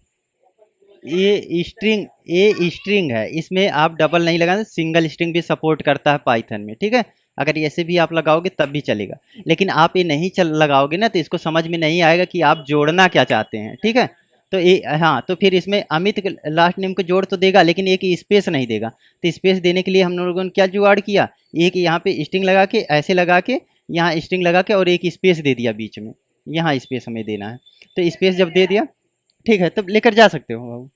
ये स्ट्रिंग है, इसमें आप डबल नहीं लगाना, सिंगल स्ट्रिंग भी सपोर्ट करता है पाइथन में, ठीक है? अगर ऐसे भी आप लगाओगे तब भी चलेगा। लेकिन आप ये नहीं चल लगाओगे ना, तो इसको समझ में नहीं आएगा कि आप जोड़ना क्या चाहते हैं, ठीक है? तो ये, हाँ, तो फिर इसमें अमित के लास्ट नेम को जोड़ तो देगा, लेकिन एक स्पेस नहीं देगा। तो स्पेस देने के लिए हम लोगों ने क्या जुगाड़ किया, एक यहाँ पे स्ट्रिंग लगा के, ऐसे लगा के, यहाँ स्ट्रिंग लगा के, और एक स्पेस दे दिया बीच में। यहाँ स्पेस हमें देना है। तो स्पेस जब दे दिया, ठीक है, तब लेकर जा सकते हो बाबू।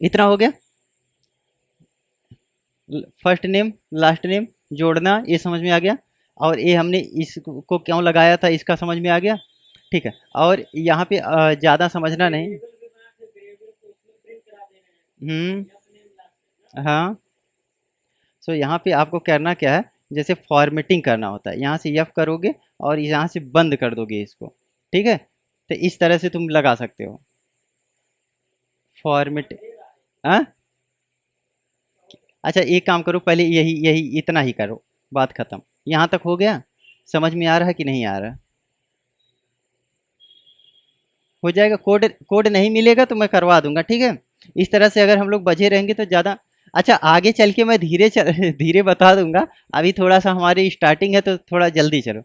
इतना हो गया। फर्स्ट नेम लास्ट नेम जोड़ना, ये समझ में आ गया। और ये हमने इसको क्यों लगाया था, इसका समझ में आ गया। ठीक है, और यहाँ पे ज़्यादा समझना नहीं। हम्म। हाँ। सो यहाँ पे आपको करना क्या है, जैसे फॉर्मेटिंग करना होता है, यहाँ से यफ करोगे और यहाँ से बंद कर दोगे इसको, ठीक है? तो इस तरह से तुम लगा सकते हो फॉर्मेट। हाँ। अच्छा एक काम करो, पहले यही यही इतना ही करो, बात खत्म। यहाँ तक हो गया? समझ में आ रहा है कि नहीं आ रहा? हो जाएगा। कोड कोड नहीं मिलेगा तो मैं करवा दूंगा, ठीक है? इस तरह से अगर हम लोग बझे रहेंगे तो ज़्यादा अच्छा आगे चल के मैं धीरे बता दूंगा। अभी थोड़ा सा हमारी स्टार्टिंग है तो थोड़ा जल्दी चलो।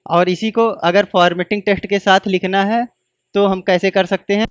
और इसी को अगर फॉर्मेटिंग टेक्स्ट के साथ लिखना है तो हम कैसे कर सकते हैं।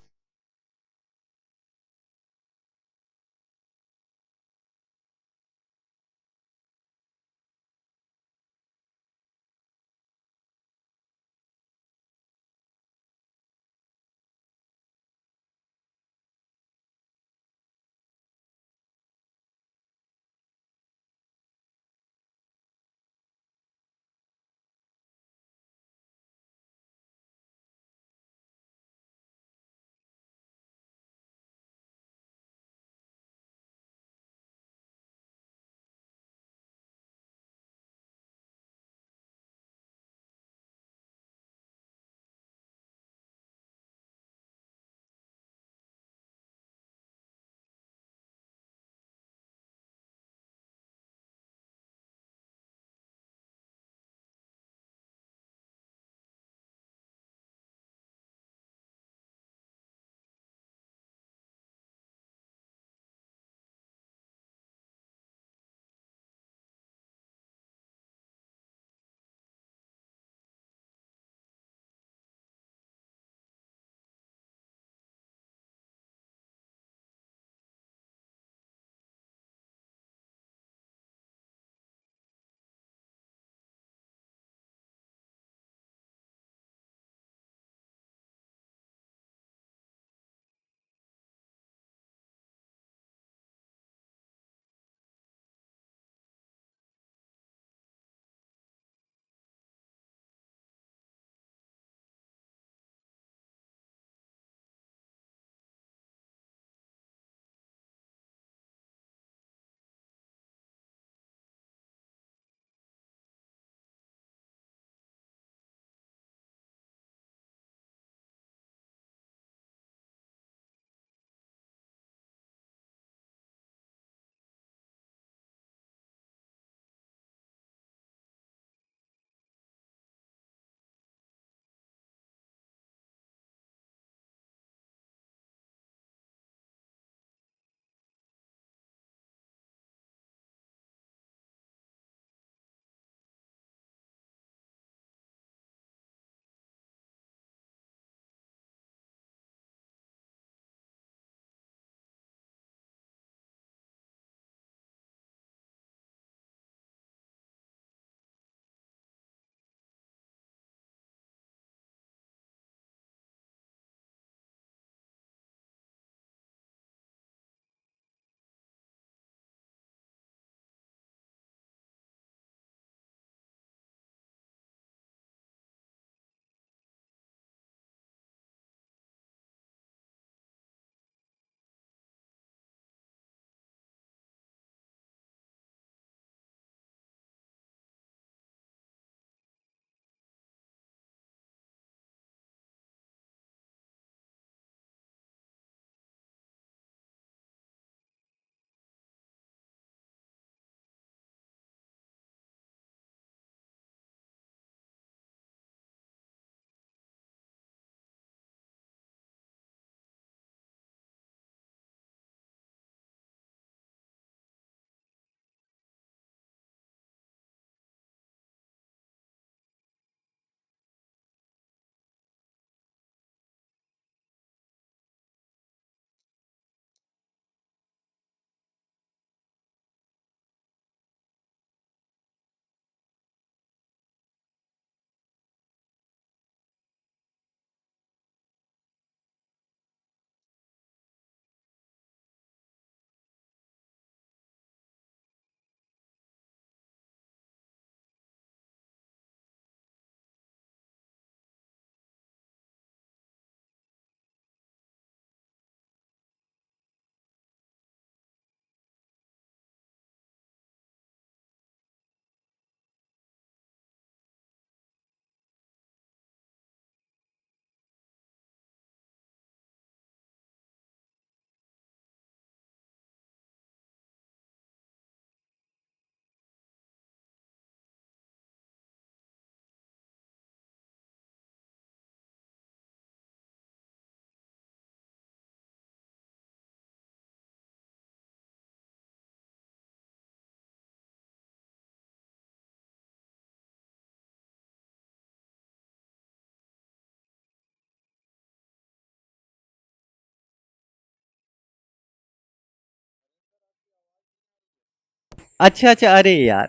अच्छा अच्छा, अरे यार,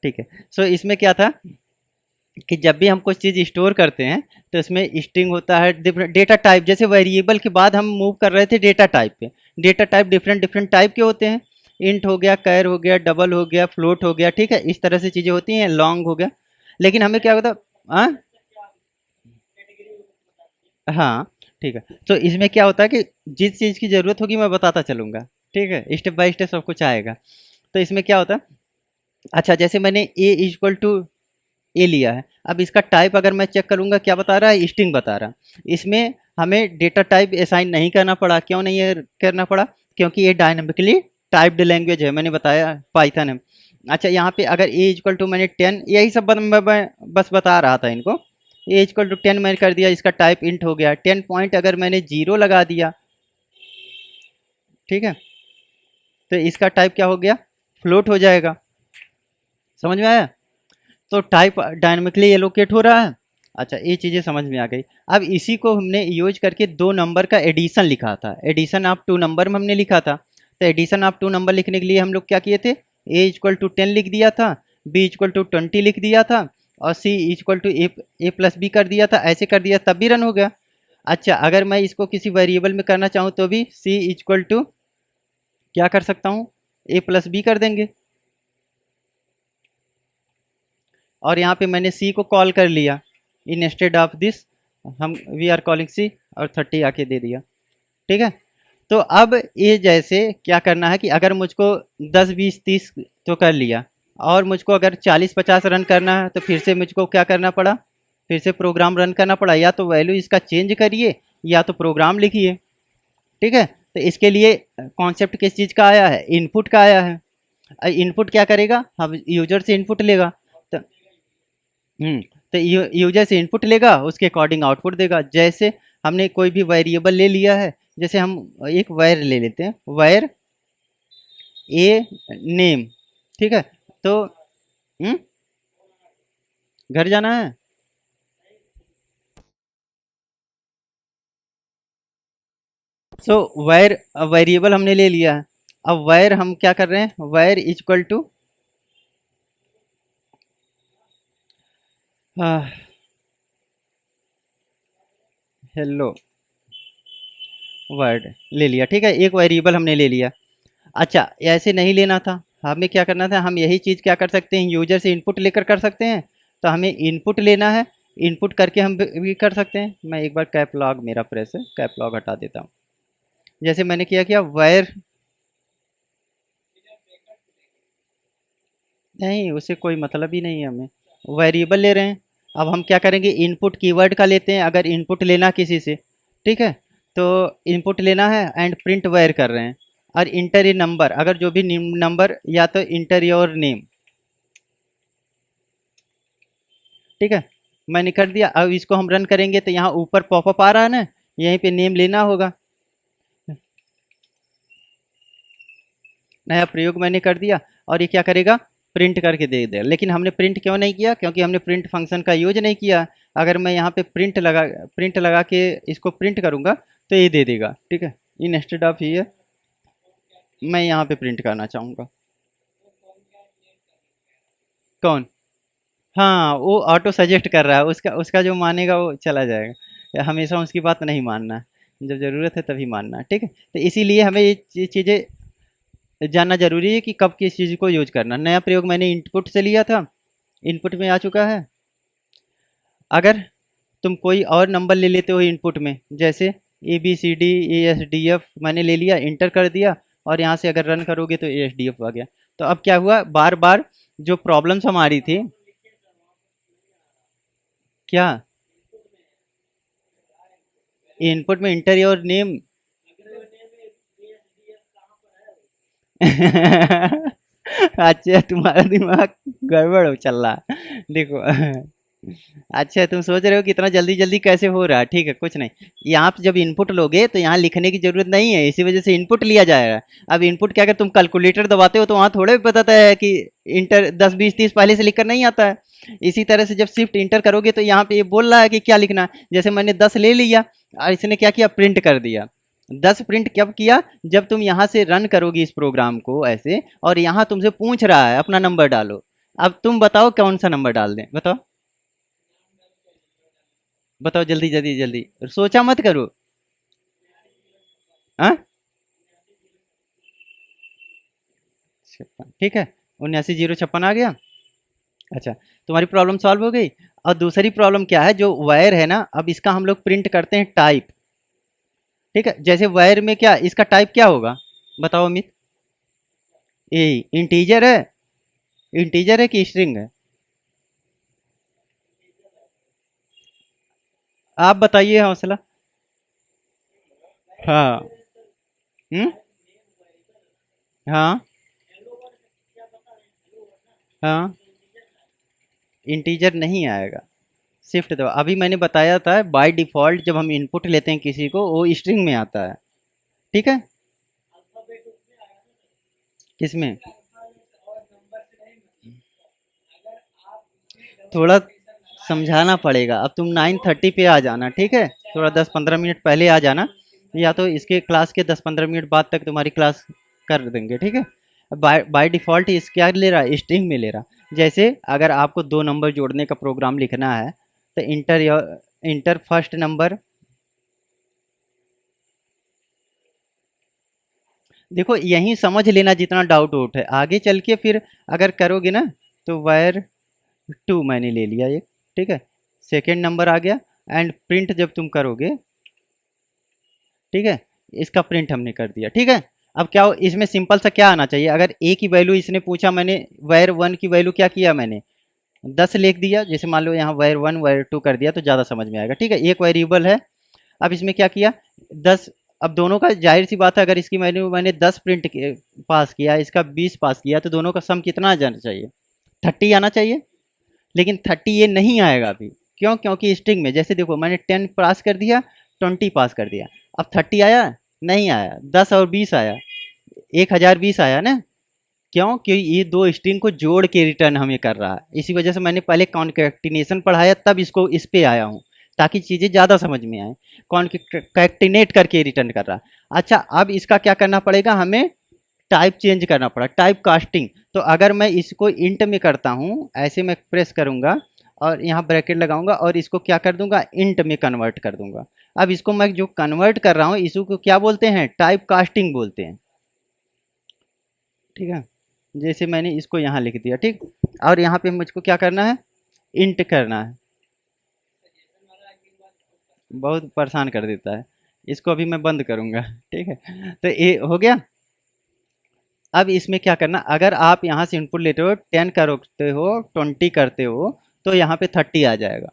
ठीक है। सो इसमें क्या था कि जब भी हम कुछ चीज़ स्टोर करते हैं तो इसमें स्ट्रिंग होता है, डिफरेंट डेटा टाइप, जैसे वेरिएबल के बाद हम मूव कर रहे थे डेटा टाइप पे। Data type different different type के होते हैं। इंट हो गया, कैर हो गया, डबल हो गया, फ्लोट हो गया, ठीक है, इस तरह से चीज़ें होती हैं, लॉन्ग हो गया। लेकिन हमें क्या होता, हाँ हाँ, ठीक है। तो इसमें क्या होता है कि जिस चीज़ की ज़रूरत होगी मैं बताता चलूँगा, ठीक है, स्टेप बाय स्टेप सब कुछ आएगा। तो इसमें क्या होता है, अच्छा जैसे मैंने ए इक्वल टू ए लिया है, अब इसका टाइप अगर मैं चेक करूँगा क्या बता रहा है, स्ट्रिंग बता रहा है। इसमें हमें डेटा टाइप असाइन नहीं करना पड़ा, क्यों नहीं है करना पड़ा, क्योंकि ये डायनामिकली टाइप्ड लैंग्वेज है, मैंने बताया पाइथन है। अच्छा यहाँ पे अगर ए इक्वल टू मैंने 10, यही सब मैं बस बता रहा था इनको। ए इक्वल टू 10 मैंने कर दिया, इसका टाइप इंट हो गया। 10 पॉइंट अगर मैंने जीरो लगा दिया, ठीक है, तो इसका टाइप क्या हो गया, फ्लोट हो जाएगा। समझ में आया? तो टाइप डायनामिकली एलोकेट हो रहा है। अच्छा ये चीज़ें समझ में आ गई। अब इसी को हमने यूज करके दो नंबर का एडिशन लिखा था, एडिशन ऑफ टू नंबर में हमने लिखा था। तो एडिशन ऑफ टू नंबर लिखने के लिए हम लोग क्या किए थे, ए इक्वल टू 10 लिख दिया था, बी इक्वल टू 20 लिख दिया था, और C equal to A plus B कर दिया था, ऐसे कर दिया तब भी रन हो गया। अच्छा अगर मैं इसको किसी वेरिएबल में करना चाहूँ तो भी सी इक्वल टू क्या कर सकता हूँ, ए प्लस बी कर देंगे। और यहाँ पे मैंने सी को कॉल कर लिया, इंस्टेड ऑफ दिस हम वी आर कॉलिंग सी, और 30 आके दे दिया, ठीक है। तो अब ये जैसे क्या करना है कि अगर मुझको 10 20 30 तो कर लिया, और मुझको अगर 40 50 रन करना है तो फिर से मुझको क्या करना पड़ा, फिर से प्रोग्राम रन करना पड़ा, या तो वैल्यू इसका चेंज करिए या तो प्रोग्राम लिखिए, ठीक है। तो इसके लिए कॉन्सेप्ट किस चीज़ का आया है, इनपुट का आया है। इनपुट क्या करेगा, हम यूजर से इनपुट लेगा। तो हुँ, तो यूज़र से इनपुट लेगा, उसके अकॉर्डिंग आउटपुट देगा। जैसे हमने कोई भी वेरिएबल ले लिया है, जैसे हम एक वैर ले लेते हैं, वैर ए नेम, ठीक है। तो हुँ, घर जाना है? सो वैर वेरिएबल हमने ले लिया है। अब वैर हम क्या कर रहे हैं, वैर इक्वल टू हेलो वर्ड ले लिया, ठीक है, एक वेरिएबल हमने ले लिया। अच्छा ऐसे नहीं लेना था, हमें क्या करना था, हम यही चीज़ क्या कर सकते हैं, यूजर से इनपुट लेकर कर सकते हैं। तो हमें इनपुट लेना है, इनपुट करके हम भी कर सकते हैं। मैं एक बार कैप लॉग मेरा प्रेस है, कैप लॉग हटा देता हूँ। जैसे मैंने किया वायर, नहीं उससे कोई मतलब ही नहीं है, हमें वेरिएबल ले रहे हैं। अब हम क्या करेंगे, इनपुट कीवर्ड का लेते हैं, अगर इनपुट लेना किसी से, ठीक है, तो इनपुट लेना है एंड प्रिंट वेयर कर रहे हैं। और इंटर ए नंबर, अगर जो भी नंबर, या तो इंटर योर नेम, ठीक है, मैंने कर दिया। अब इसको हम रन करेंगे तो यहाँ ऊपर पॉपअप आ रहा है ना, यहीं पे नेम लेना होगा। नया प्रयोग मैंने कर दिया, और ये क्या करेगा, प्रिंट करके दे दे। लेकिन हमने प्रिंट क्यों नहीं किया, क्योंकि हमने प्रिंट फंक्शन का यूज नहीं किया। अगर मैं यहाँ पे प्रिंट लगा के इसको प्रिंट करूँगा तो ये दे देगा, ठीक है। इंस्टेड ऑफ ये मैं यहाँ पे प्रिंट करना चाहूँगा, कौन, हाँ वो ऑटो सजेस्ट कर रहा है, उसका उसका जो मानेगा वो चला जाएगा, या हमेशा उसकी बात नहीं मानना है, जब ज़रूरत है तभी मानना है, ठीक है। तो इसीलिए हमें ये चीज़ें जानना ज़रूरी है कि कब किस चीज़ को यूज करना। नया प्रयोग मैंने इनपुट से लिया था, इनपुट में आ चुका है। अगर तुम कोई और नंबर ले लेते हो इनपुट में, जैसे A B C D A S D F मैंने ले लिया, इंटर कर दिया, और यहाँ से अगर रन करोगे तो ए एस डी एफ आ गया। तो अब क्या हुआ, बार बार जो प्रॉब्लम्स हमारी थी, क्या इनपुट में इंटर योर नेम अच्छा तुम्हारा दिमाग गड़बड़ हो चल रहा है। देखो अच्छा तुम सोच रहे हो कि इतना जल्दी जल्दी कैसे हो रहा है, ठीक है, कुछ नहीं। यहाँ पे जब इनपुट लोगे तो यहाँ लिखने की जरूरत नहीं है, इसी वजह से इनपुट लिया जाएगा। अब इनपुट क्या, अगर तुम कैलकुलेटर दबाते हो तो वहाँ थोड़े बताता है कि इंटर 10 20 30 पहले से लिखकर नहीं आता है। इसी तरह से जब शिफ्ट इंटर करोगे तो यहाँ पे ये बोल रहा है कि क्या लिखना है। जैसे मैंने 10 ले लिया और इसने क्या किया, प्रिंट कर दिया, 10 प्रिंट कब किया? जब तुम यहाँ से रन करोगी इस प्रोग्राम को ऐसे, और यहाँ तुमसे पूछ रहा है अपना नंबर डालो। अब तुम बताओ कौन सा नंबर डाल दें, बताओ। बताओ जल्दी जल्दी जल्दी, सोचा मत करो। हाँ, 56, ठीक है। 79 0 56 आ गया। अच्छा, तुम्हारी प्रॉब्लम सॉल्व हो गई। और दूसरी प्रॉब्लम क्या है, जो वायर है ना, अब इसका हम लोग प्रिंट करते हैं टाइप। ठीक है, जैसे वायर में क्या इसका टाइप क्या होगा, बताओ अमित। ए, इंटीजर है, इंटीजर है कि स्ट्रिंग है? आप बताइए हौसला। हाँ। हम्म। हाँ। हाँ, इंटीजर नहीं आएगा। शिफ्ट दबाओ, अभी मैंने बताया था बाय डिफ़ॉल्ट जब हम इनपुट लेते हैं किसी को वो स्ट्रिंग में आता है। ठीक है। किसमें? थोड़ा समझाना पड़ेगा। अब तुम 9:30 पे आ जाना, ठीक है? थोड़ा 10-15 मिनट पहले आ जाना, या तो इसके क्लास के 10-15 मिनट बाद तक तुम्हारी क्लास कर देंगे, ठीक है? बाय बाय डिफ़ॉल्ट इस क्या ले रहा है, स्ट्रिंग में ले रहा। जैसे अगर आपको 2 नंबर जोड़ने का प्रोग्राम लिखना है, तो इंटर फर्स्ट नंबर। देखो यहीं समझ लेना जितना डाउट वाउट है, आगे चल के फिर अगर करोगे ना, तो वायर 2 मैंने ले लिया एक, ठीक है? सेकंड नंबर आ गया, एंड प्रिंट जब तुम करोगे, ठीक है? इसका प्रिंट हमने कर दिया, ठीक है? अब क्या इसमें सिंपल सा क्या आना चाहिए, अगर ए की वैल्यू इसने पूछा, मैंने वायर 1 की वैल्यू क्या किया, मैंने 10 लिख दिया। जैसे मान लो यहाँ वायर 1 वायर 2 कर दिया तो ज़्यादा समझ में आएगा, ठीक है? एक वेरिएबल है। अब इसमें क्या किया, 10। अब दोनों का जाहिर सी बात है, अगर इसकी वैल्यू मैंने 10 पास किया, इसका 20 पास किया, तो दोनों का सम कितना आ जाना चाहिए, 30 आना चाहिए। लेकिन 30 ये नहीं आएगा अभी। क्यों? क्योंकि स्ट्रिंग में जैसे देखो मैंने 10 पास कर दिया, 20 पास कर दिया। अब 30 आया? नहीं आया। 10 और 20 आया, 1020 आया ना। क्यों? क्योंकि ये दो स्ट्रिंग को जोड़ के रिटर्न हमें कर रहा है, इसी वजह से मैंने पहले कॉन्कैटिनेशन पढ़ाया, तब इसको इस पे आया हूँ, ताकि चीज़ें ज़्यादा समझ में आए। कॉन्कैटिनेट करके रिटर्न कर रहा। अच्छा, अब इसका क्या करना पड़ेगा हमें, टाइप चेंज करना पड़ा, टाइप कास्टिंग। तो अगर मैं इसको इंट में करता हूँ, ऐसे मैं प्रेस करूँगा और यहाँ ब्रैकेट लगाऊंगा और इसको क्या कर दूंगा, इंट में कन्वर्ट कर दूंगा। अब इसको मैं जो कन्वर्ट कर रहा हूँ इसको क्या बोलते हैं, टाइप कास्टिंग बोलते हैं, ठीक है? जैसे मैंने इसको यहाँ लिख दिया, ठीक। और यहाँ पे मुझको क्या करना है, इंट करना है। बहुत परेशान कर देता है, इसको अभी मैं बंद करूँगा। ठीक है, तो ये हो गया। अब इसमें क्या करना, अगर आप यहाँ से इनपुट लेते हो, 10 करते हो, 20 करते हो, तो यहाँ पे 30 आ जाएगा।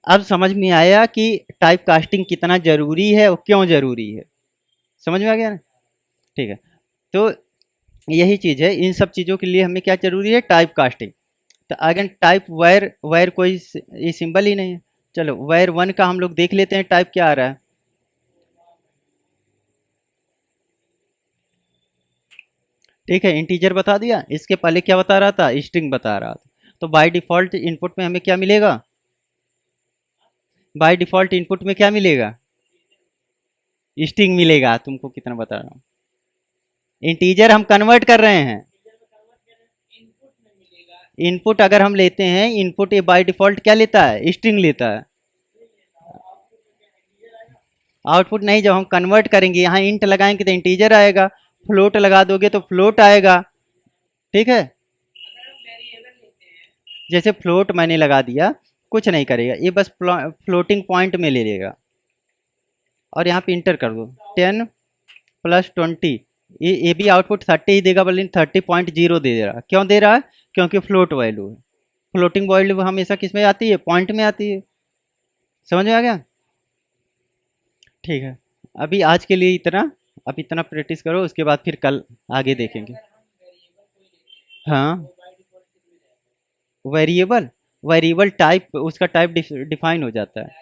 अब समझ में आया कि टाइप कास्टिंग कितना ज़रूरी है और क्यों ज़रूरी है, समझ में आ गया ना? ठीक है, तो यही चीज़ है, इन सब चीज़ों के लिए हमें क्या ज़रूरी है, टाइप कास्टिंग। तो अगेन टाइप वायर, वायर कोई ये सिंबल ही नहीं है। चलो वायर 1 का हम लोग देख लेते हैं टाइप क्या आ रहा है। ठीक है, इंटीजर बता दिया, इसके पहले क्या बता रहा था, स्ट्रिंग बता रहा था। तो बाय डिफ़ॉल्ट इनपुट में हमें क्या मिलेगा, बाय डिफ़ॉल्ट इनपुट में क्या मिलेगा, स्ट्रिंग मिलेगा। तुमको कितना बता रहा हूँ, इंटीजर हम कन्वर्ट कर रहे हैं। इनपुट अगर हम लेते हैं, इनपुट ये बाय डिफ़ॉल्ट क्या लेता है, स्ट्रिंग लेता है। आउटपुट नहीं, जब हम कन्वर्ट करेंगे यहाँ इंट लगाएंगे तो इंटीजर आएगा, फ्लोट लगा दोगे तो फ्लोट आएगा, ठीक है? जैसे फ्लोट मैंने लगा दिया, कुछ नहीं करेगा ये, बस फ्लोटिंग पॉइंट में ले लेगा। और यहाँ पे इंटर कर दो, 10 + 20, ये भी आउटपुट 30 ही देगा, बल्कि 30.0 दे रहा। क्यों दे रहा है? क्योंकि फ्लोट वैल्यू है। फ्लोटिंग वैल्यू हमेशा किस में आती है, पॉइंट में आती है। समझ में आ गया? ठीक है, अभी आज के लिए इतना। अब इतना प्रैक्टिस करो, उसके बाद फिर कल आगे देखेंगे। हाँ, वेरिएबल, वेरिएबल टाइप, उसका टाइप डिफाइन हो जाता है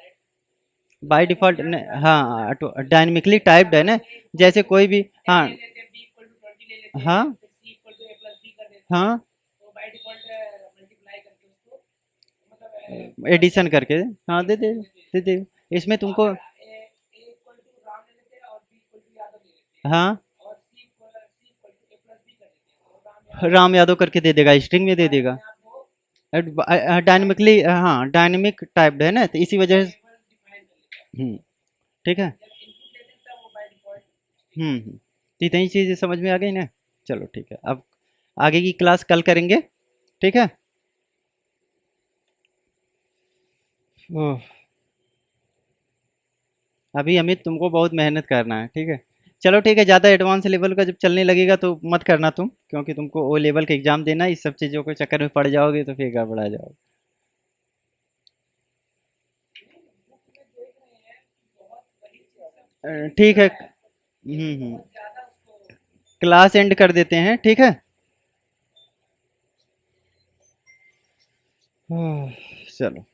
बाय डिफ़ॉल्ट। हाँ, डायनेमिकली टाइप्ड है ना, जैसे कोई भी। हाँ। हाँ। हाँ, एडिशन करके। हाँ, दे दे, दे दे। इसमें तुमको हाँ, राम यादव करके दे देगा, स्ट्रिंग में दे देगा। डायनेमिकली, हाँ डायनेमिक टाइप्ड है ना, तो इसी वजह से। ठीक है। तो इतनी चीज़ें समझ में आ गई ना। चलो ठीक है, अब आगे की क्लास कल करेंगे। ठीक है। ओह, अभी अमित तुमको बहुत मेहनत करना है, ठीक है। चलो ठीक है, ज़्यादा एडवांस लेवल का जब चलने लगेगा तो मत करना तुम, क्योंकि तुमको ओ लेवल का एग्ज़ाम देना है, इस सब चीज़ों के चक्कर में पड़ जाओगे तो फिर गड़बड़ा जाओगे। ठीक है। क्लास एंड कर देते हैं, ठीक है। चलो।